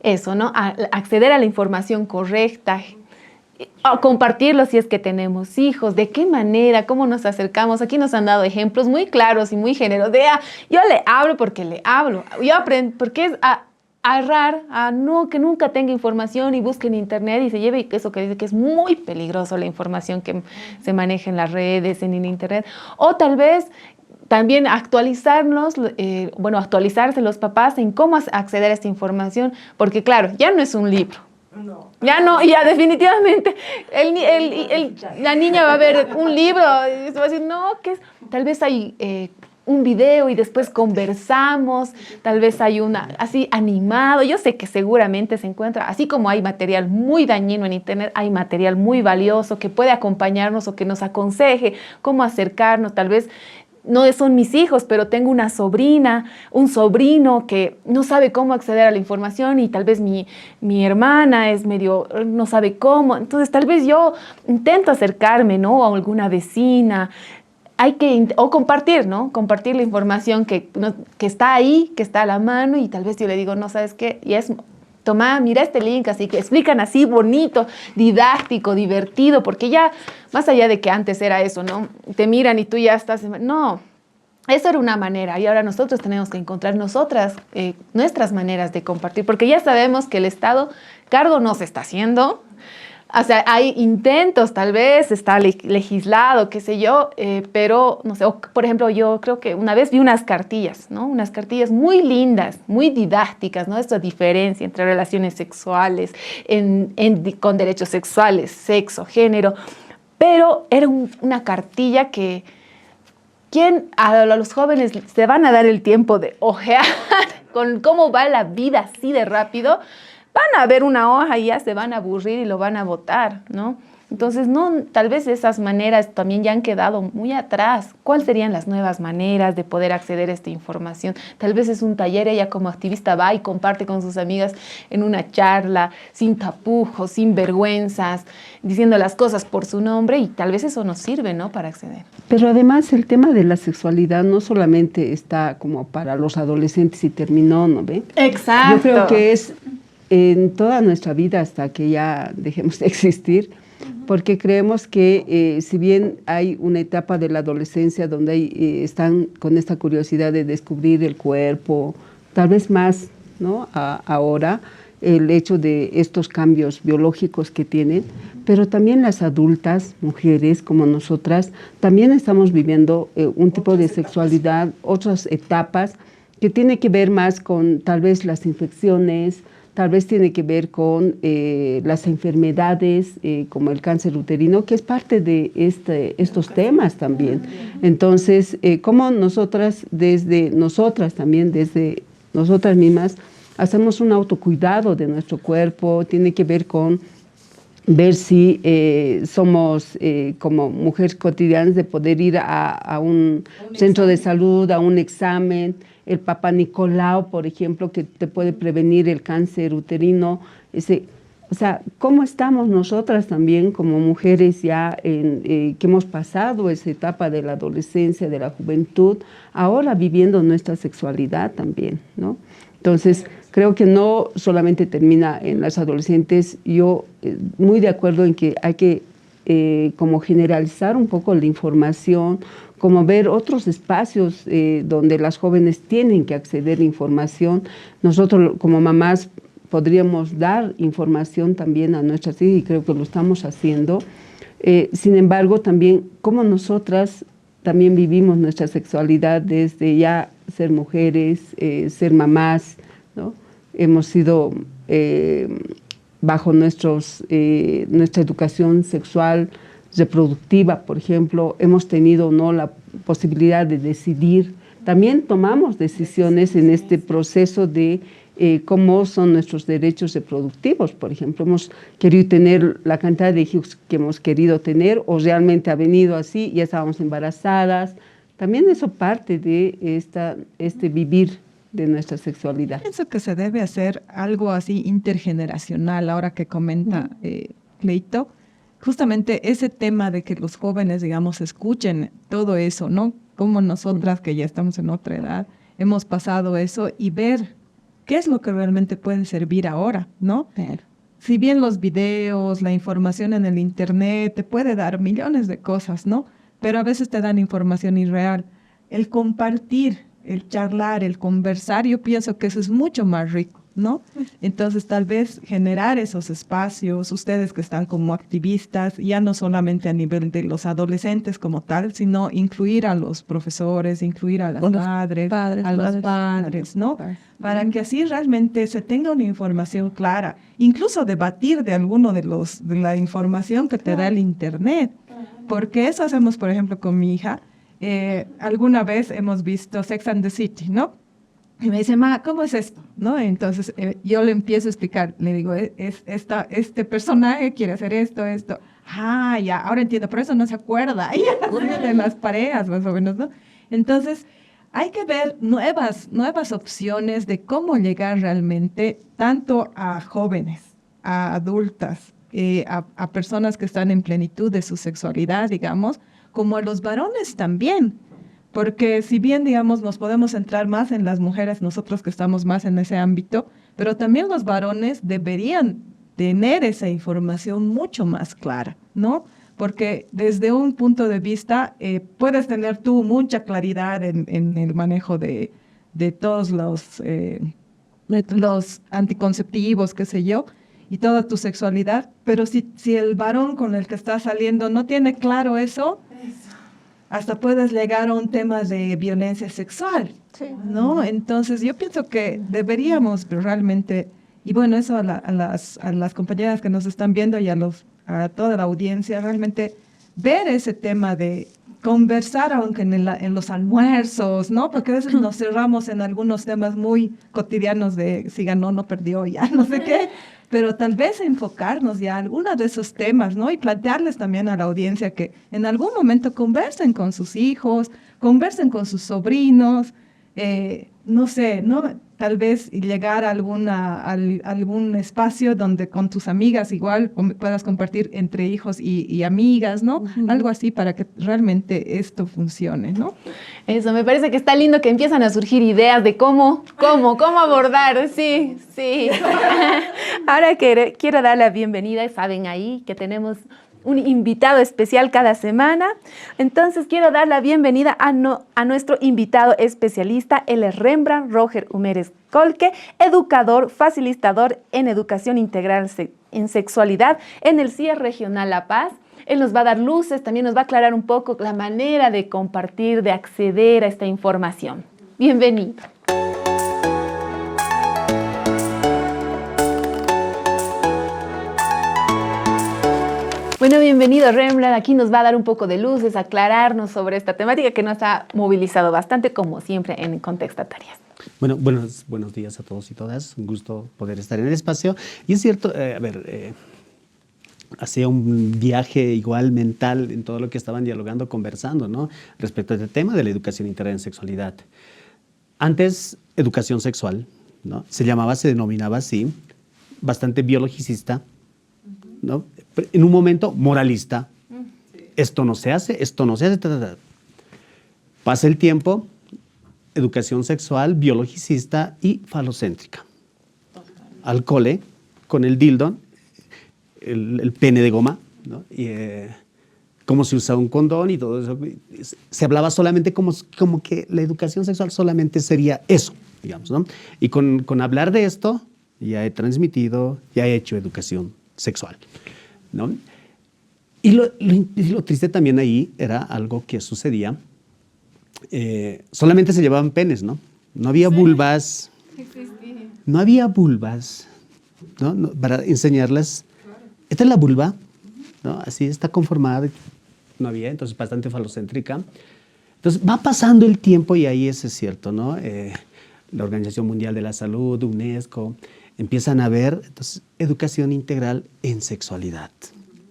eso, ¿no? Acceder a la información correcta, o compartirlo si es que tenemos hijos, de qué manera, cómo nos acercamos. Aquí nos han dado ejemplos muy claros y muy generosos de, yo le hablo porque le hablo, yo aprendo, porque es errar, no, que nunca tenga información y busque en internet y se lleve eso que dice que es muy peligroso la información que se maneja en las redes, en internet, o tal vez también actualizarnos, actualizarse los papás en cómo acceder a esta información, porque claro, ya no es un libro. No. Ya no, ya definitivamente la niña va a ver un libro y se va a decir, no, que es, tal vez hay un video y después conversamos, tal vez hay una así animado. Yo sé que seguramente se encuentra, así como hay material muy dañino en internet, hay material muy valioso que puede acompañarnos o que nos aconseje cómo acercarnos. Tal vez no son mis hijos, pero tengo una sobrina, un sobrino que no sabe cómo acceder a la información y tal vez mi hermana es medio, no sabe cómo. Entonces tal vez yo intento acercarme, ¿no? A alguna vecina. O compartir, ¿no? Compartir la información que está ahí, que está a la mano, y tal vez yo le digo, no, ¿sabes qué? Y es, toma, mira este link, así que explican así bonito, didáctico, divertido, porque ya, más allá de que antes era eso, ¿no? Te miran y tú ya estás, no, eso era una manera, y ahora nosotros tenemos que encontrar nuestras maneras de compartir, porque ya sabemos que el Estado cargo no se está haciendo. O sea, hay intentos, tal vez está legislado, qué sé yo, pero no sé, por ejemplo, yo creo que una vez vi unas cartillas, ¿no? Unas cartillas muy lindas, muy didácticas, ¿no? Esta diferencia entre relaciones sexuales, con derechos sexuales, sexo, género, pero era una cartilla que a los jóvenes se van a dar el tiempo de ojear con cómo va la vida así de rápido. Van a ver una hoja y ya se van a aburrir y lo van a botar, ¿no? Entonces, tal vez esas maneras también ya han quedado muy atrás. ¿Cuáles serían las nuevas maneras de poder acceder a esta información? Tal vez es un taller, ella como activista va y comparte con sus amigas en una charla, sin tapujos, sin vergüenzas, diciendo las cosas por su nombre, y tal vez eso nos sirve, ¿no? Para acceder. Pero además el tema de la sexualidad no solamente está como para los adolescentes y terminó, ¿no ve? Exacto. Yo creo que es en toda nuestra vida hasta que ya dejemos de existir, porque creemos que si bien hay una etapa de la adolescencia donde están con esta curiosidad de descubrir el cuerpo, tal vez más, ¿no? Ahora, el hecho de estos cambios biológicos que tienen, pero también las adultas, mujeres como nosotras, también estamos viviendo un tipo de sexualidad, otras etapas que tiene que ver más con tal vez las infecciones, tal vez tiene que ver con las enfermedades como el cáncer uterino, que es parte de estos temas también. Entonces, como nosotras también, desde nosotras mismas, hacemos un autocuidado de nuestro cuerpo, tiene que ver con ver si somos como mujeres cotidianas de poder ir a un centro de salud, a un examen, el Papá Nicolau, por ejemplo, que te puede prevenir el cáncer uterino. O sea, ¿cómo estamos nosotras también como mujeres ya que hemos pasado esa etapa de la adolescencia, de la juventud, ahora viviendo nuestra sexualidad también, ¿no? Entonces, creo que no solamente termina en las adolescentes. Yo muy de acuerdo en que hay que como generalizar un poco la información, como ver otros espacios donde las jóvenes tienen que acceder a información. Nosotros como mamás podríamos dar información también a nuestras hijas y creo que lo estamos haciendo. Sin embargo, también como nosotras también vivimos nuestra sexualidad desde ya ser mujeres, ser mamás, ¿no? Hemos sido bajo nuestra educación sexual reproductiva, por ejemplo, hemos tenido no la posibilidad de decidir. También tomamos decisiones en este proceso de cómo son nuestros derechos reproductivos. Por ejemplo, hemos querido tener la cantidad de hijos que hemos querido tener, o realmente ha venido así, ya estábamos embarazadas. También eso parte de este vivir de nuestra sexualidad. Pienso que se debe hacer algo así intergeneracional, ahora que comenta Cleito, justamente ese tema de que los jóvenes, digamos, escuchen todo eso, ¿no? Como nosotras, que ya estamos en otra edad, hemos pasado eso y ver qué es lo que realmente puede servir ahora, ¿no? Si bien los videos, la información en el internet te puede dar millones de cosas, ¿no? Pero a veces te dan información irreal. El compartir, el charlar, el conversar, yo pienso que eso es mucho más rico, ¿no? Entonces, tal vez generar esos espacios, ustedes que están como activistas, ya no solamente a nivel de los adolescentes como tal, sino incluir a los profesores, incluir a las madres, a los padres, ¿no? Para que así realmente se tenga una información clara, incluso debatir de alguno de la información que te da el internet, porque eso hacemos, por ejemplo, con mi hija. Alguna vez hemos visto Sex and the City, ¿no? Y me dice, ma, ¿cómo es esto? ¿No? Entonces yo le empiezo a explicar, le digo, este personaje quiere hacer esto. Ah, ya, ahora entiendo, por eso no se acuerda de las parejas, más o menos, ¿no? Entonces, hay que ver nuevas opciones de cómo llegar realmente tanto a jóvenes, a adultas, a personas que están en plenitud de su sexualidad, digamos, como a los varones también. Porque si bien, digamos, nos podemos centrar más en las mujeres, nosotros que estamos más en ese ámbito, pero también los varones deberían tener esa información mucho más clara, ¿no? Porque desde un punto de vista, puedes tener tú mucha claridad en el manejo de todos los anticonceptivos, qué sé yo, y toda tu sexualidad, pero si el varón con el que estás saliendo no tiene claro eso, hasta puedes llegar a un tema de violencia sexual, ¿no? Entonces yo pienso que deberíamos realmente, y bueno, eso a las compañeras que nos están viendo y a toda la audiencia, realmente ver ese tema de conversar, aunque en los almuerzos, ¿no? Porque a veces nos cerramos en algunos temas muy cotidianos de si ganó, no perdió, ya no sé qué, pero tal vez enfocarnos ya a algunos de esos temas, ¿no? Y plantearles también a la audiencia que en algún momento conversen con sus hijos, conversen con sus sobrinos, no sé, ¿no? Tal vez llegar a algún espacio donde con tus amigas igual puedas compartir entre hijos y amigas, ¿no? Algo así para que realmente esto funcione, ¿no? Eso, me parece que está lindo que empiezan a surgir ideas de cómo abordar, sí. Ahora quiero dar la bienvenida, saben ahí que tenemos un invitado especial cada semana. Entonces quiero dar la bienvenida a nuestro invitado especialista. Él es Rembrandt Roger Humérez Colque, educador, facilitador en educación integral en sexualidad en el CIE Regional La Paz. Él nos va a dar luces, también nos va a aclarar un poco la manera de compartir, de acceder a esta información. Bienvenido. Bueno, bienvenido Rembrandt, aquí nos va a dar un poco de luces, aclararnos sobre esta temática que nos ha movilizado bastante, como siempre, en Contextatarias. Bueno, buenos días a todos y todas, un gusto poder estar en el espacio. Y es cierto, hacía un viaje igual mental en todo lo que estaban dialogando, conversando, ¿no? Respecto a este tema de la educación integral en sexualidad. Antes, educación sexual, ¿no? Se denominaba así, bastante biologicista, ¿no? En un momento moralista. Esto no se hace, Pasa el tiempo, educación sexual, biologicista y falocéntrica. Al cole, con el dildo, el pene de goma, ¿no? Y cómo se usaba un condón y todo eso. Se hablaba solamente como que la educación sexual solamente sería eso, digamos, ¿no? Y con hablar de esto, ya he hecho educación sexual, ¿no? Y lo triste también ahí era algo que sucedía. Solamente se llevaban penes, ¿no? No había vulvas. No había vulvas. ¿no? Para enseñarles, esta es la vulva, ¿no? Así está conformada, no había, entonces bastante falocéntrica. Entonces va pasando el tiempo y ahí eso es cierto, ¿no? La Organización Mundial de la Salud, UNESCO, empiezan a ver entonces, educación integral en sexualidad,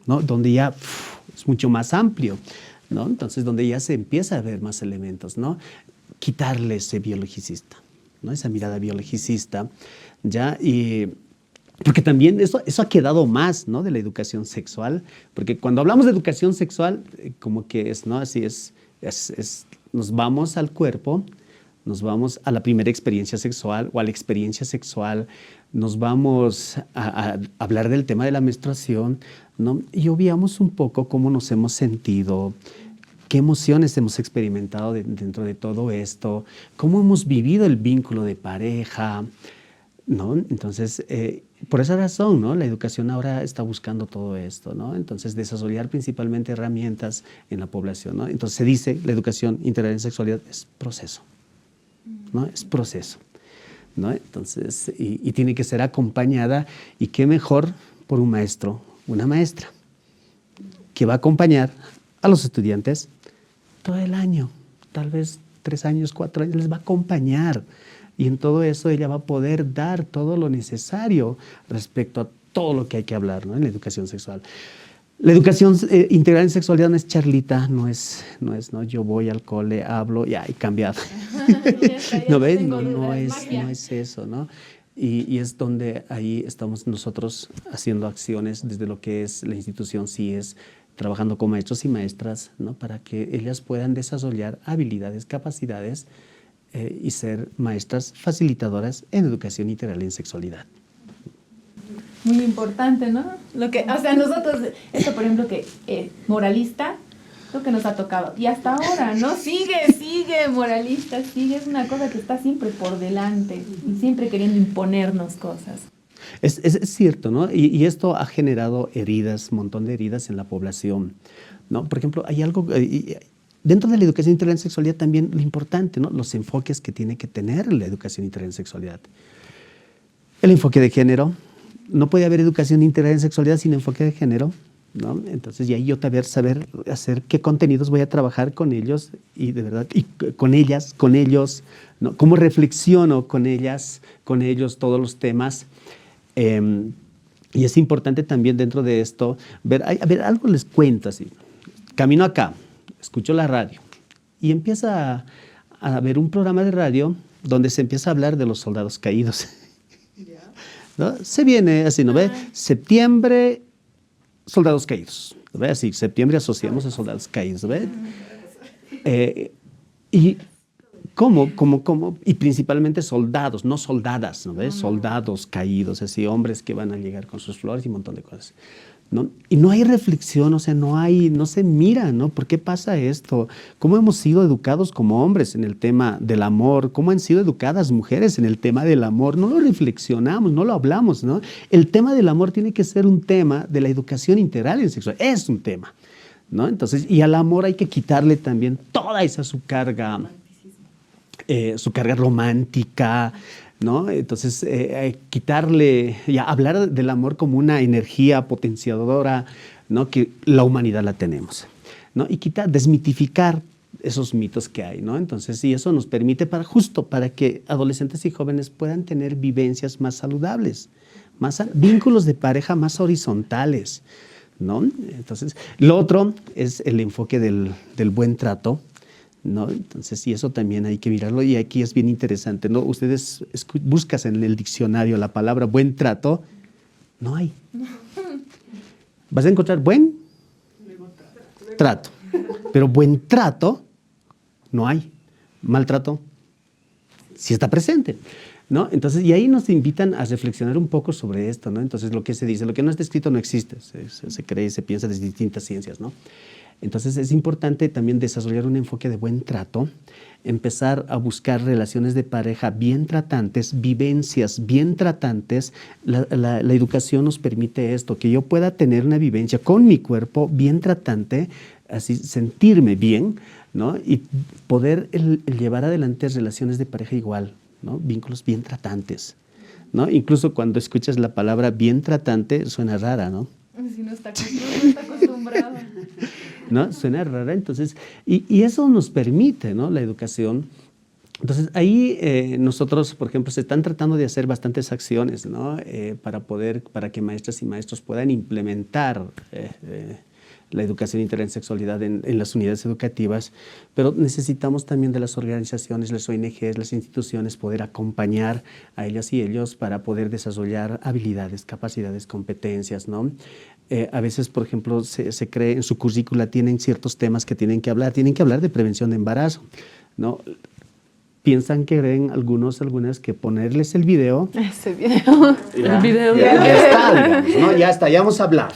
¿no? Donde ya es mucho más amplio, ¿no? Entonces donde ya se empieza a ver más elementos, ¿no? Quitarle ese biologicista, ¿no? Esa mirada biologicista, ¿ya? Y porque también eso ha quedado más, ¿no? De la educación sexual, porque cuando hablamos de educación sexual, como que es, ¿no? Así es, nos vamos al cuerpo, nos vamos a la primera experiencia sexual o a la experiencia sexual, nos vamos a hablar del tema de la menstruación, ¿no? Y obviamos un poco cómo nos hemos sentido, qué emociones hemos experimentado dentro de todo esto, cómo hemos vivido el vínculo de pareja, ¿no? Entonces, por esa razón, ¿no? La educación ahora está buscando todo esto, ¿no? Entonces, desarrollar principalmente herramientas en la población, ¿no? Entonces, se dice, la educación integral en sexualidad es proceso, ¿no? Es proceso, ¿no? Entonces, y tiene que ser acompañada, y qué mejor por un maestro, una maestra, que va a acompañar a los estudiantes todo el año, tal vez 3 años, 4 años, les va a acompañar. Y en todo eso ella va a poder dar todo lo necesario respecto a todo lo que hay que hablar, ¿no? En la educación sexual. La educación integral en sexualidad no es charlita, no es, yo voy al cole, hablo, ya he cambiado. ¿No ves? No es eso, ¿no? Y es donde ahí estamos nosotros haciendo acciones desde lo que es la institución CIES, trabajando con maestros y maestras, ¿no? Para que ellas puedan desarrollar habilidades, capacidades y ser maestras facilitadoras en educación integral en sexualidad. Muy importante, ¿no? O sea, nosotros, esto por ejemplo que moralista, lo que nos ha tocado. Y hasta ahora, ¿no? Sigue, moralista, sigue. Es una cosa que está siempre por delante y siempre queriendo imponernos cosas. Es cierto, ¿no? Y esto ha generado heridas, un montón de heridas en la población, ¿no? Por ejemplo, hay algo... Dentro de la educación integral en sexualidad también lo importante, ¿no? Los enfoques que tiene que tener la educación integral en sexualidad. El enfoque de género. No puede haber educación integral en sexualidad sin enfoque de género, ¿no? Entonces, y ahí yo saber hacer qué contenidos voy a trabajar con ellos y de verdad, y con ellas, con ellos, ¿no? Cómo reflexiono con ellas, con ellos, todos los temas. Y es importante también dentro de esto, ver algo les cuento así. Camino acá. Escucho la radio y empieza a ver un programa de radio donde se empieza a hablar de los soldados caídos. ¿No? Se viene así, ¿no ve? Septiembre, soldados caídos. ¿No ve? Así, septiembre asociamos a soldados caídos, ¿no ve? Y ¿cómo? Y principalmente soldados, no soldadas, ¿no ve? Soldados caídos, así, hombres que van a llegar con sus flores y un montón de cosas, ¿no? Y no hay reflexión, o sea, no se mira, ¿no? ¿Por qué pasa esto? ¿Cómo hemos sido educados como hombres en el tema del amor? ¿Cómo han sido educadas mujeres en el tema del amor? No lo reflexionamos, no lo hablamos, ¿no? El tema del amor tiene que ser un tema de la educación integral en sexualidad, es un tema, ¿no? Entonces, y al amor hay que quitarle también toda esa su carga romántica, ¿no? Entonces, quitarle, hablar del amor como una energía potenciadora, ¿no? Que la humanidad la tenemos, ¿no? Y desmitificar esos mitos que hay, ¿no? Entonces, y eso nos permite para que adolescentes y jóvenes puedan tener vivencias más saludables, vínculos de pareja más horizontales, ¿no? Entonces, lo otro es el enfoque del buen trato, ¿no? Entonces, y eso también hay que mirarlo, y aquí es bien interesante, ¿no? Ustedes buscas en el diccionario la palabra buen trato, no hay. Vas a encontrar buen trato, pero buen trato no hay. Maltrato sí está presente, ¿no? Entonces, y ahí nos invitan a reflexionar un poco sobre esto, ¿no? Entonces, lo que se dice, lo que no está escrito no existe, se cree, se piensa desde distintas ciencias, ¿no? Entonces es importante también desarrollar un enfoque de buen trato, empezar a buscar relaciones de pareja bien tratantes, vivencias bien tratantes. La educación nos permite esto, que yo pueda tener una vivencia con mi cuerpo bien tratante, así sentirme bien, ¿no? Y poder llevar adelante relaciones de pareja igual, ¿no? Vínculos bien tratantes, ¿no? Incluso cuando escuchas la palabra bien tratante, suena rara, ¿no? Si no está acostumbrado. ¿No? Suena rara, entonces, y eso nos permite, ¿no? La educación. Entonces, ahí nosotros, por ejemplo, se están tratando de hacer bastantes acciones, ¿no? Para que maestras y maestros puedan implementar la educación integral en sexualidad en las unidades educativas, pero necesitamos también de las organizaciones, las ONGs, las instituciones, poder acompañar a ellas y ellos para poder desarrollar habilidades, capacidades, competencias, ¿no? A veces, por ejemplo, se cree en su currícula, tienen ciertos temas que tienen que hablar de prevención de embarazo, ¿no? Piensan que creen algunas que ponerles el video. Ese video. El video. Ya está, digamos, ¿no? Ya está, ya vamos a hablar.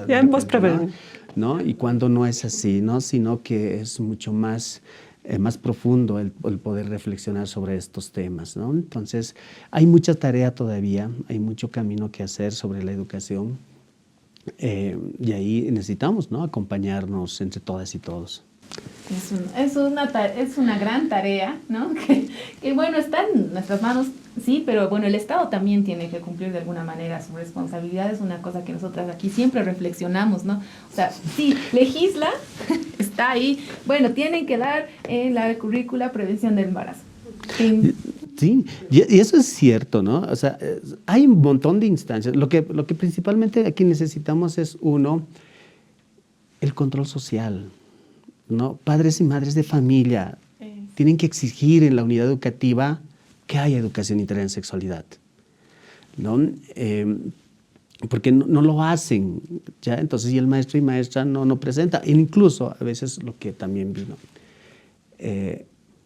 Ya hemos prevenido. ¿No? Y cuando no es así, ¿no? Sino que es mucho más profundo el poder reflexionar sobre estos temas, ¿no? Entonces, hay mucha tarea todavía, hay mucho camino que hacer sobre la educación y ahí necesitamos, ¿no? Acompañarnos entre todas y todos. Es una gran tarea, ¿no? Que bueno, está en nuestras manos, sí, pero bueno, el Estado también tiene que cumplir de alguna manera su responsabilidad. Es una cosa que nosotras aquí siempre reflexionamos, ¿no? O sea, sí, legisla, está ahí. Bueno, tienen que dar en la currícula prevención del embarazo. Sí, y eso es cierto, ¿no? O sea, hay un montón de instancias. Lo que principalmente aquí necesitamos es, uno, el control social, ¿no? Padres y madres de familia tienen que exigir en la unidad educativa que haya educación integral en sexualidad, ¿no? Porque no lo hacen, ¿ya? Entonces, y el maestro y maestra no presenta. Incluso, a veces, lo que también vino,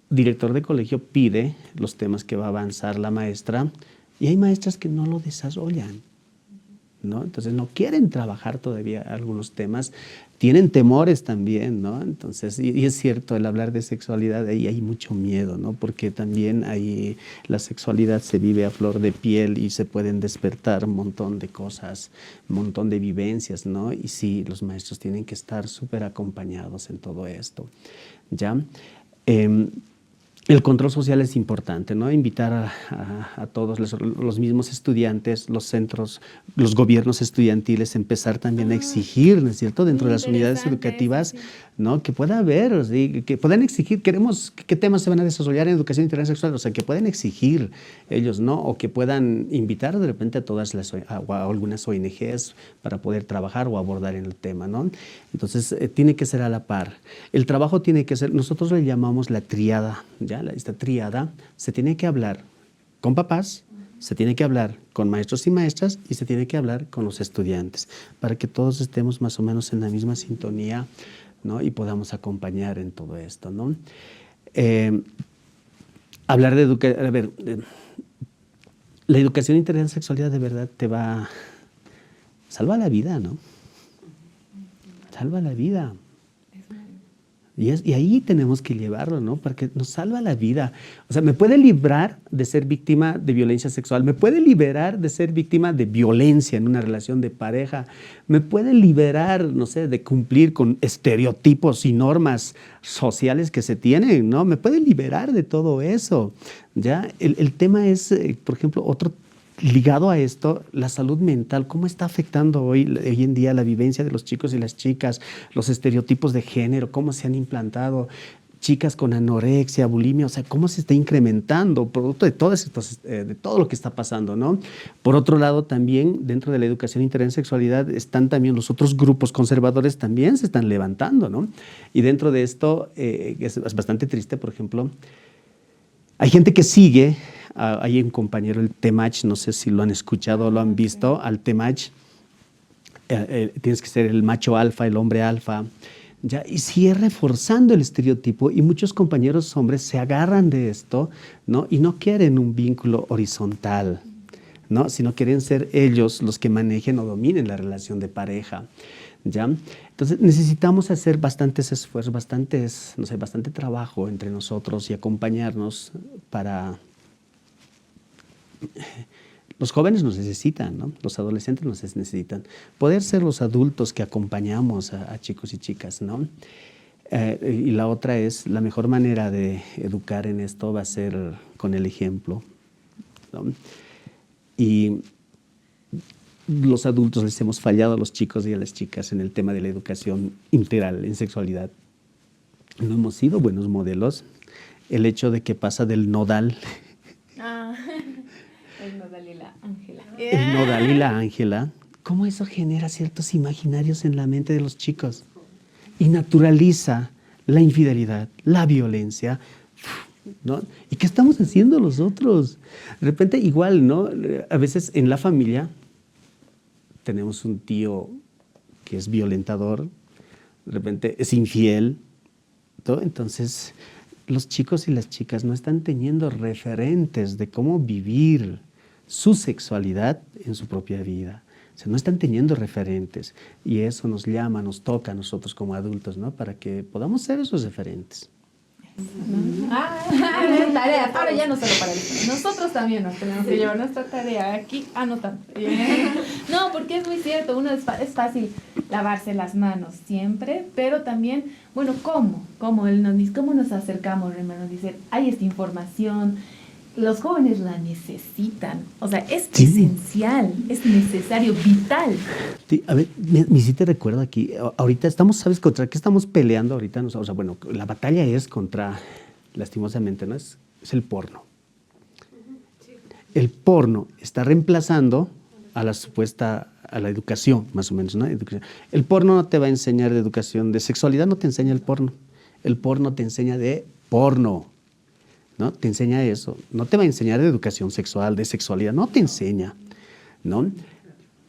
director de colegio pide los temas que va a avanzar la maestra y hay maestras que no lo desarrollan, ¿no? Entonces no quieren trabajar todavía algunos temas, tienen temores también, ¿no? Entonces, y es cierto, el hablar de sexualidad, ahí hay mucho miedo, ¿no? Porque también ahí la sexualidad se vive a flor de piel y se pueden despertar un montón de cosas, un montón de vivencias, ¿no? Y sí, los maestros tienen que estar súper acompañados en todo esto, ¿ya? El control social es importante, ¿no? Invitar a todos los mismos estudiantes, los centros, los gobiernos estudiantiles, empezar también a exigir, ¿no es cierto?, dentro de las unidades educativas, ¿no? Que pueda haber, ¿sí? Que puedan exigir, queremos, ¿qué temas se van a desarrollar en educación integral sexual? O sea, que puedan exigir ellos, ¿no? O que puedan invitar de repente a todas a algunas ONGs para poder trabajar o abordar en el tema, ¿no? Entonces, tiene que ser a la par. El trabajo tiene que ser, nosotros le llamamos la triada, ¿ya? Esta triada se tiene que hablar con papás, se tiene que hablar con maestros y maestras y se tiene que hablar con los estudiantes para que todos estemos más o menos en la misma sintonía, ¿no? Y podamos acompañar en todo esto, ¿no? Hablar de educación, a ver, la educación integral en sexualidad de verdad salva la vida, ¿no? Salva la vida. Y ahí tenemos que llevarlo, ¿no? Porque nos salva la vida. O sea, me puede librar de ser víctima de violencia sexual, me puede liberar de ser víctima de violencia en una relación de pareja, me puede liberar, no sé, de cumplir con estereotipos y normas sociales que se tienen, ¿no? Me puede liberar de todo eso, ¿ya? El tema es, por ejemplo, otro ligado a esto, la salud mental, cómo está afectando hoy en día la vivencia de los chicos y las chicas, los estereotipos de género, cómo se han implantado, chicas con anorexia, bulimia, o sea, cómo se está incrementando producto de de todo lo que está pasando, ¿no? Por otro lado, también dentro de la educación integral en sexualidad están también los otros grupos conservadores también se están levantando, ¿no? Y dentro de esto es bastante triste, por ejemplo, hay gente que sigue. Hay un compañero, el Temach, no sé si lo han escuchado o lo han visto, al Temach, tienes que ser el macho alfa, el hombre alfa, ¿ya? Y sigue reforzando el estereotipo y muchos compañeros hombres se agarran de esto, ¿no? Y no quieren un vínculo horizontal, ¿no? Sino quieren ser ellos los que manejen o dominen la relación de pareja, ¿ya? Entonces necesitamos hacer bastantes esfuerzos, bastante trabajo entre nosotros y acompañarnos para... Los jóvenes nos necesitan, ¿no? Los adolescentes nos necesitan. Poder ser los adultos que acompañamos a chicos y chicas, ¿no? Y la otra es, la mejor manera de educar en esto va a ser con el ejemplo, ¿no? Y los adultos les hemos fallado a los chicos y a las chicas en el tema de la educación integral en sexualidad. No hemos sido buenos modelos. El hecho de que pasa del nodal. El nodal y la Ángela. El nodal y la Ángela. ¿Cómo eso genera ciertos imaginarios en la mente de los chicos? Y naturaliza la infidelidad, la violencia, ¿no? ¿Y qué estamos haciendo nosotros? De repente igual, ¿no? A veces en la familia tenemos un tío que es violentador, de repente es infiel, ¿no? Entonces los chicos y las chicas no están teniendo referentes de cómo vivir su sexualidad en su propia vida. O sea, no están teniendo referentes y eso nos llama, nos toca a nosotros como adultos, ¿no? Para que podamos ser esos referentes. Tarea. Ahora ya no solo para eso. Nosotros también nos tenemos que llevar nuestra tarea aquí anotando. No, porque es muy cierto. Uno es fácil lavarse las manos siempre, pero también, bueno, ¿cómo? Él nos dice, ¿cómo nos acercamos? Nos dice, hay esta información. Los jóvenes la necesitan, o sea, es esencial, es necesario, vital. Sí, a ver, me hiciste recuerdo aquí, ahorita estamos, ¿sabes contra qué estamos peleando ahorita? O sea, bueno, la batalla es contra, lastimosamente, ¿no? Es el porno. El porno está reemplazando a la educación, más o menos, ¿no? El porno no te va a enseñar de educación, de sexualidad no te enseña el porno te enseña de porno. ¿No? Te enseña eso. No te va a enseñar de educación sexual, de sexualidad. No te enseña, ¿no?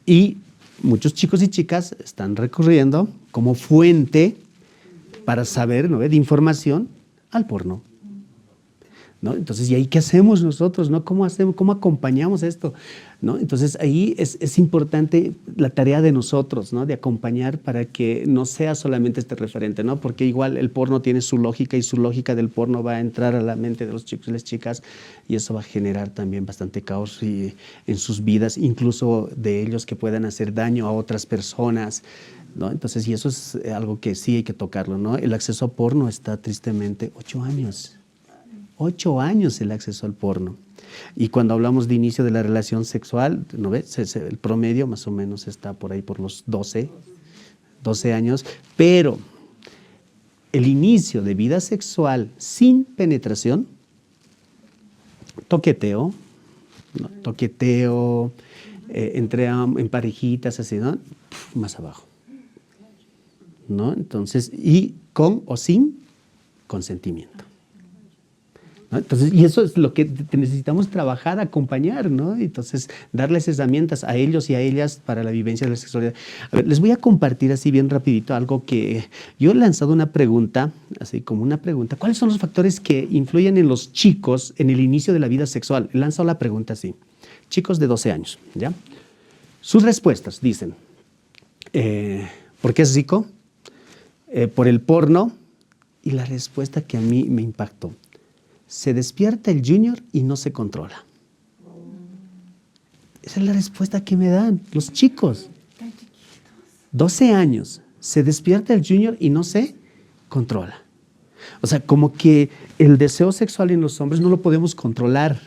Y muchos chicos y chicas están recurriendo como fuente para saber, ¿no? De información al porno, ¿no? Entonces, ¿y ahí qué hacemos nosotros, no? ¿Cómo acompañamos esto, no? Entonces, ahí es importante la tarea de nosotros, ¿no? De acompañar para que no sea solamente este referente, ¿no? Porque igual el porno tiene su lógica y su lógica del porno va a entrar a la mente de los chicos y las chicas y eso va a generar también bastante caos en sus vidas, incluso de ellos que puedan hacer daño a otras personas, ¿no? Entonces, y eso es algo que sí hay que tocarlo, ¿no? El acceso a porno está tristemente 8 años. 8 años el acceso al porno. Y cuando hablamos de inicio de la relación sexual, ¿no ves? El promedio más o menos está por ahí por los 12 años, pero el inicio de vida sexual sin penetración, toqueteo, ¿no? En parejitas, así, ¿no? Más abajo, ¿no? Entonces, y con o sin consentimiento. ¿No? Entonces, y eso es lo que necesitamos trabajar, acompañar, ¿no? Entonces, darles herramientas a ellos y a ellas para la vivencia de la sexualidad. A ver, les voy a compartir así bien rapidito algo que yo he lanzado una pregunta, así como una pregunta. ¿Cuáles son los factores que influyen en los chicos en el inicio de la vida sexual? He lanzado la pregunta así. Chicos de 12 años, ¿ya? Sus respuestas dicen, ¿por qué es rico? Por el porno. Y la respuesta que a mí me impactó. Se despierta el junior y no se controla. Esa es la respuesta que me dan los chicos. 12 años, se despierta el junior y no se controla. O sea, como que el deseo sexual en los hombres no lo podemos controlar,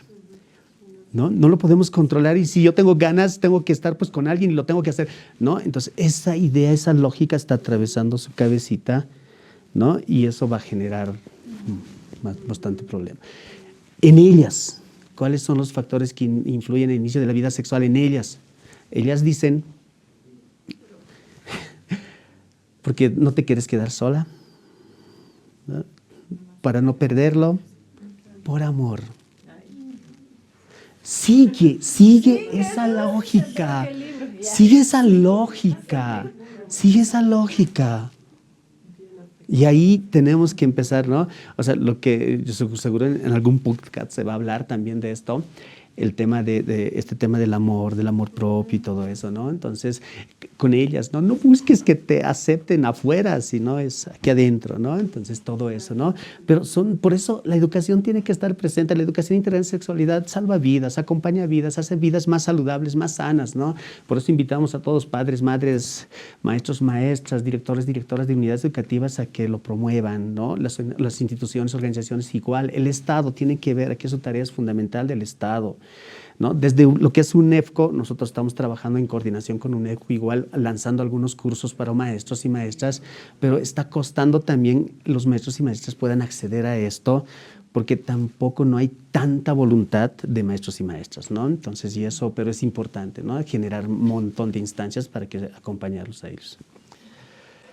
¿no? No lo podemos controlar y si yo tengo ganas, tengo que estar pues con alguien y lo tengo que hacer, ¿no? Entonces, esa idea, esa lógica está atravesando su cabecita, ¿no? Y eso va a generar bastante problema. En ellas, ¿cuáles son los factores que influyen en el inicio de la vida sexual en ellas? Ellas dicen, porque no te quieres quedar sola, ¿no? Para no perderlo, por amor. Sigue esa lógica, sigue esa lógica. Y ahí tenemos que empezar, ¿no? O sea, lo que yo seguro en algún podcast se va a hablar también de esto, el tema de este tema del amor propio y todo eso, ¿no? Entonces, con ellas, ¿no? No busques que te acepten afuera, sino es aquí adentro, ¿no? Entonces, todo eso, ¿no? Pero por eso la educación tiene que estar presente. La educación integral en sexualidad salva vidas, acompaña vidas, hace vidas más saludables, más sanas, ¿no? Por eso invitamos a todos, padres, madres, maestros, maestras, directores, directoras de unidades educativas a que lo promuevan, ¿no? Las instituciones, organizaciones igual. El Estado tiene que ver, aquí su tarea es fundamental del Estado, ¿no? Desde lo que es UNEFCO, nosotros estamos trabajando en coordinación con UNEFCO, igual lanzando algunos cursos para maestros y maestras, pero está costando también los maestros y maestras puedan acceder a esto, porque tampoco no hay tanta voluntad de maestros y maestras, ¿no? Entonces, y eso, pero es importante, ¿no? Generar un montón de instancias para que acompañarlos a ellos.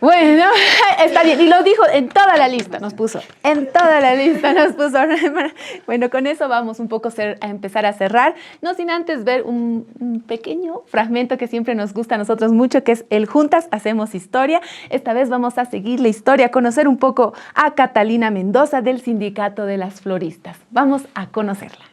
Bueno, está bien. Y lo dijo en toda la lista, nos puso. En toda la lista nos puso. Bueno, con eso vamos un poco a empezar a cerrar. No sin antes ver un pequeño fragmento que siempre nos gusta a nosotros mucho, que es el Juntas Hacemos Historia. Esta vez vamos a seguir la historia, a conocer un poco a Catalina Mendoza del Sindicato de las Floristas. Vamos a conocerla.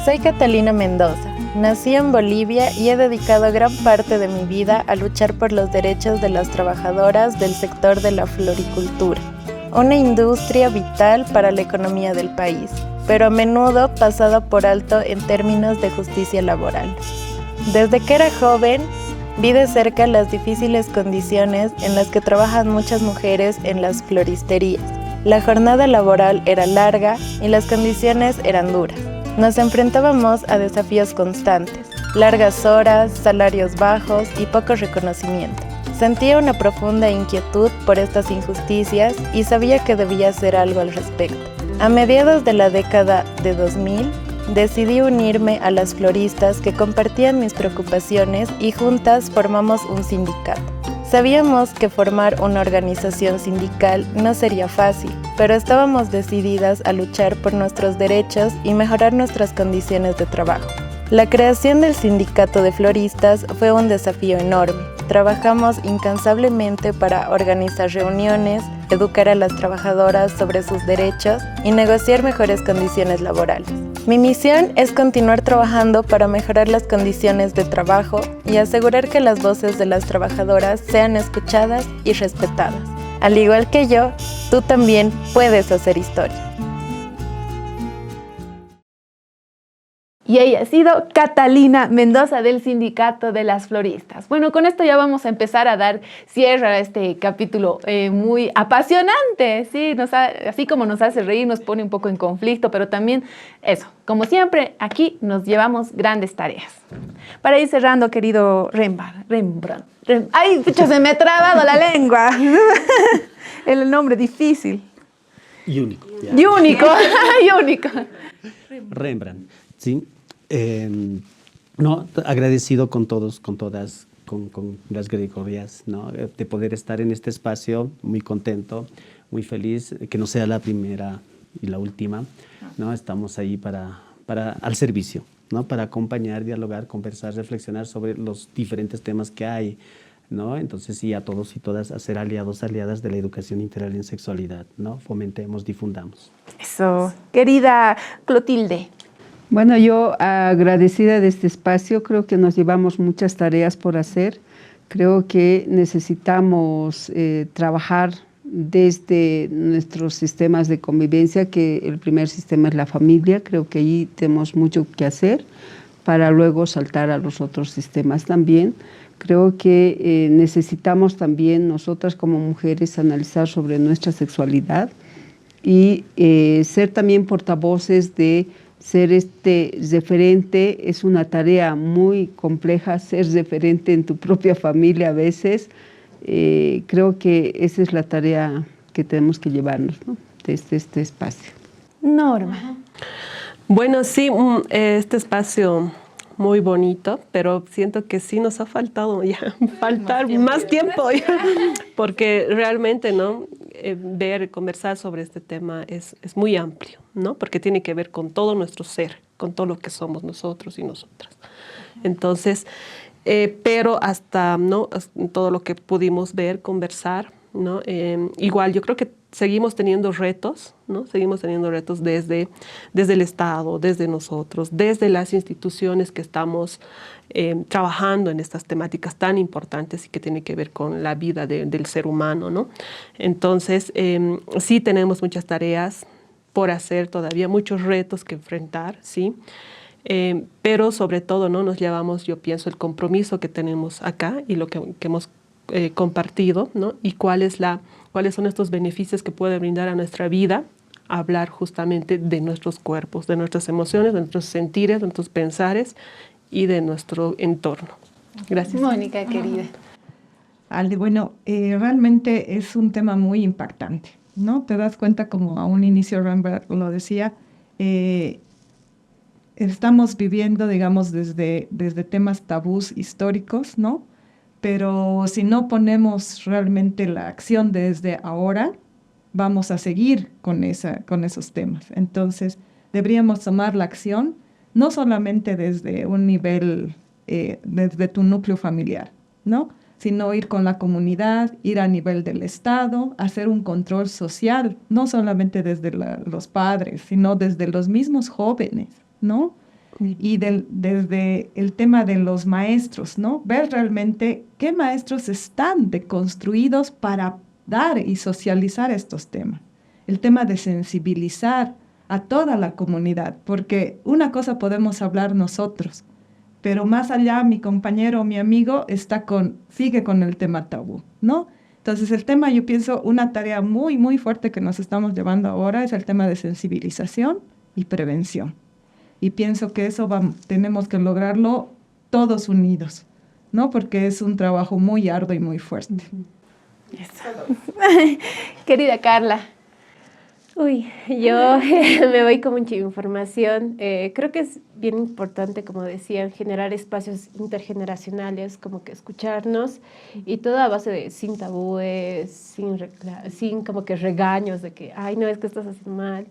Soy Catalina Mendoza. Nací en Bolivia y he dedicado gran parte de mi vida a luchar por los derechos de las trabajadoras del sector de la floricultura, una industria vital para la economía del país, pero a menudo pasada por alto en términos de justicia laboral. Desde que era joven, vi de cerca las difíciles condiciones en las que trabajan muchas mujeres en las floristerías. La jornada laboral era larga y las condiciones eran duras. Nos enfrentábamos a desafíos constantes, largas horas, salarios bajos y poco reconocimiento. Sentía una profunda inquietud por estas injusticias y sabía que debía hacer algo al respecto. A mediados de la década de 2000, decidí unirme a las floristas que compartían mis preocupaciones y juntas formamos un sindicato. Sabíamos que formar una organización sindical no sería fácil, pero estábamos decididas a luchar por nuestros derechos y mejorar nuestras condiciones de trabajo. La creación del Sindicato de Floristas fue un desafío enorme. Trabajamos incansablemente para organizar reuniones, educar a las trabajadoras sobre sus derechos y negociar mejores condiciones laborales. Mi misión es continuar trabajando para mejorar las condiciones de trabajo y asegurar que las voces de las trabajadoras sean escuchadas y respetadas. Al igual que yo, tú también puedes hacer historia. Y ella ha sido Catalina Mendoza del Sindicato de las Floristas. Bueno, con esto ya vamos a empezar a dar cierre a este capítulo muy apasionante, ¿sí? Así como nos hace reír, nos pone un poco en conflicto, pero también eso, como siempre, aquí nos llevamos grandes tareas. Para ir cerrando, querido Rembrandt. ¡Ay, pucha, se me ha trabado la lengua! El nombre difícil. Y único. Y único, y único. Rembrandt, ¿sí? No, agradecido con todos, con todas, con las Gregorias, ¿no? De poder estar en este espacio, muy contento, muy feliz, que no sea la primera y la última, ¿no? Estamos ahí al servicio, ¿no? Para acompañar, dialogar, conversar, reflexionar sobre los diferentes temas que hay, ¿no? Entonces, sí, a todos y todas a ser aliados, aliadas de la educación integral en sexualidad, ¿no? Fomentemos, difundamos. Eso. Querida Clotilde. Bueno, yo agradecida de este espacio, creo que nos llevamos muchas tareas por hacer. Creo que necesitamos trabajar desde nuestros sistemas de convivencia, que el primer sistema es la familia. Creo que ahí tenemos mucho que hacer para luego saltar a los otros sistemas también. Creo que necesitamos también nosotras como mujeres analizar sobre nuestra sexualidad y ser también portavoces de ser referente. Es una tarea muy compleja, ser referente en tu propia familia a veces. Creo que esa es la tarea que tenemos que llevarnos, ¿no? Desde este espacio. Norma. Bueno, sí, este espacio muy bonito, pero siento que sí nos ha faltado ya, más tiempo ya, porque realmente, ¿no? Conversar sobre este tema es muy amplio, ¿no? Porque tiene que ver con todo nuestro ser, con todo lo que somos nosotros y nosotras. Entonces, pero hasta, ¿no? Todo lo que pudimos ver, conversar, ¿no? Igual yo creo que seguimos teniendo retos, ¿no? Seguimos teniendo retos desde el Estado, desde nosotros, desde las instituciones que estamos trabajando en estas temáticas tan importantes y que tienen que ver con la vida del ser humano, ¿no? Entonces, sí tenemos muchas tareas por hacer todavía, muchos retos que enfrentar, ¿sí? Pero sobre todo, ¿no? Nos llevamos, yo pienso, el compromiso que tenemos acá y lo que hemos compartido, ¿no? Y cuáles son estos beneficios que puede brindar a nuestra vida hablar justamente de nuestros cuerpos, de nuestras emociones, de nuestros sentires, de nuestros pensares y de nuestro entorno. Gracias. Mónica, querida. Ale, bueno, realmente es un tema muy impactante, ¿no? Te das cuenta, como a un inicio Rembrandt lo decía, estamos viviendo, digamos, desde temas tabús históricos, ¿no? Pero si no ponemos realmente la acción desde ahora, vamos a seguir con esos temas. Entonces, deberíamos tomar la acción no solamente desde un nivel, desde tu núcleo familiar, ¿no? Sino ir con la comunidad, ir a nivel del Estado, hacer un control social, no solamente desde los padres, sino desde los mismos jóvenes, ¿no? Y desde el tema de los maestros, ¿no? Ver realmente qué maestros están deconstruidos para dar y socializar estos temas. El tema de sensibilizar a toda la comunidad, porque una cosa podemos hablar nosotros, pero más allá mi compañero o mi amigo sigue con el tema tabú, ¿no? Entonces el tema, yo pienso, una tarea muy, muy fuerte que nos estamos llevando ahora es el tema de sensibilización y prevención. Y pienso que eso tenemos que lograrlo todos unidos, ¿no? Porque es un trabajo muy arduo y muy fuerte. Querida Carla. Uy, yo me voy con mucha información. Creo que es bien importante, como decían, generar espacios intergeneracionales, como que escucharnos, y todo a base de sin tabúes, sin como que regaños de que, ay, no, es que estás haciendo mal.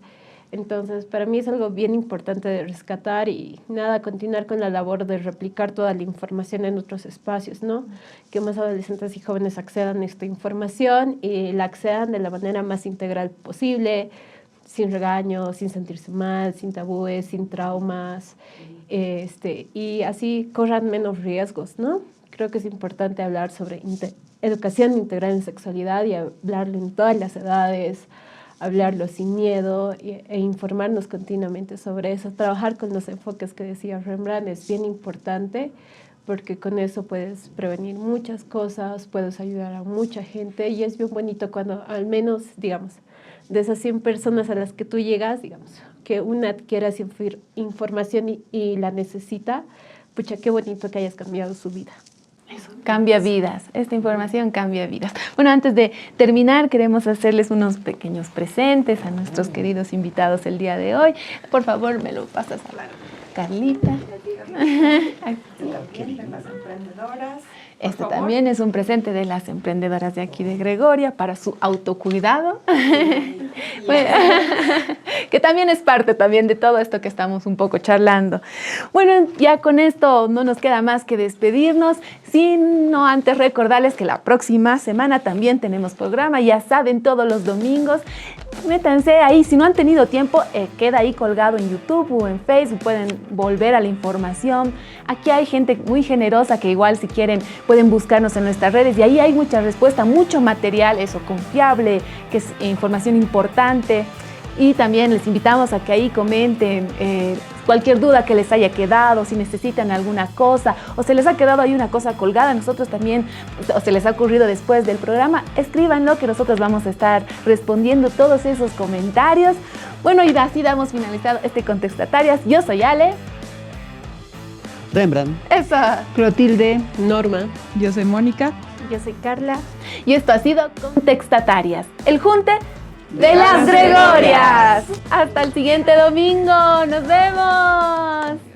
Entonces, para mí es algo bien importante de rescatar y nada, continuar con la labor de replicar toda la información en otros espacios, ¿no? Que más adolescentes y jóvenes accedan a esta información y la accedan de la manera más integral posible, sin regaños, sin sentirse mal, sin tabúes, sin traumas, y así corran menos riesgos, ¿no? Creo que es importante hablar sobre educación integral en sexualidad y hablarlo en todas las edades, hablarlo sin miedo e informarnos continuamente sobre eso. Trabajar con los enfoques que decía Rembrandt es bien importante porque con eso puedes prevenir muchas cosas, puedes ayudar a mucha gente y es bien bonito cuando al menos, digamos, de esas 100 personas a las que tú llegas, digamos, que una adquiera esa información y la necesita, pucha, qué bonito que hayas cambiado su vida. Eso, cambia vidas. Esta información cambia vidas. Bueno, antes de terminar, queremos hacerles unos pequeños presentes a nuestros queridos invitados el día de hoy. Por favor, me lo pasas a la Carlita. Las emprendedoras. Este también es un presente de las emprendedoras de aquí de Gregoria para su autocuidado, bueno, que también es parte también de todo esto que estamos un poco charlando. Bueno, ya con esto no nos queda más que despedirnos, sino antes recordarles que la próxima semana también tenemos programa, ya saben, todos los domingos. Métanse ahí, si no han tenido tiempo, queda ahí colgado en YouTube o en Facebook, pueden volver a la información. Aquí hay gente muy generosa que igual si quieren pueden buscarnos en nuestras redes y ahí hay mucha respuesta, mucho material, eso confiable, que es información importante. Y también les invitamos a que ahí comenten cualquier duda que les haya quedado, si necesitan alguna cosa o se les ha quedado ahí una cosa colgada, nosotros también, o se les ha ocurrido después del programa, escríbanlo que nosotros vamos a estar respondiendo todos esos comentarios. Bueno, y así damos finalizado este Contextatarias. Yo soy Ale. Rembrandt. Esa. Clotilde. Norma. Yo soy Mónica. Yo soy Carla. Y esto ha sido Contextatarias, el junte de las Gregorias. Hasta el siguiente domingo. Nos vemos.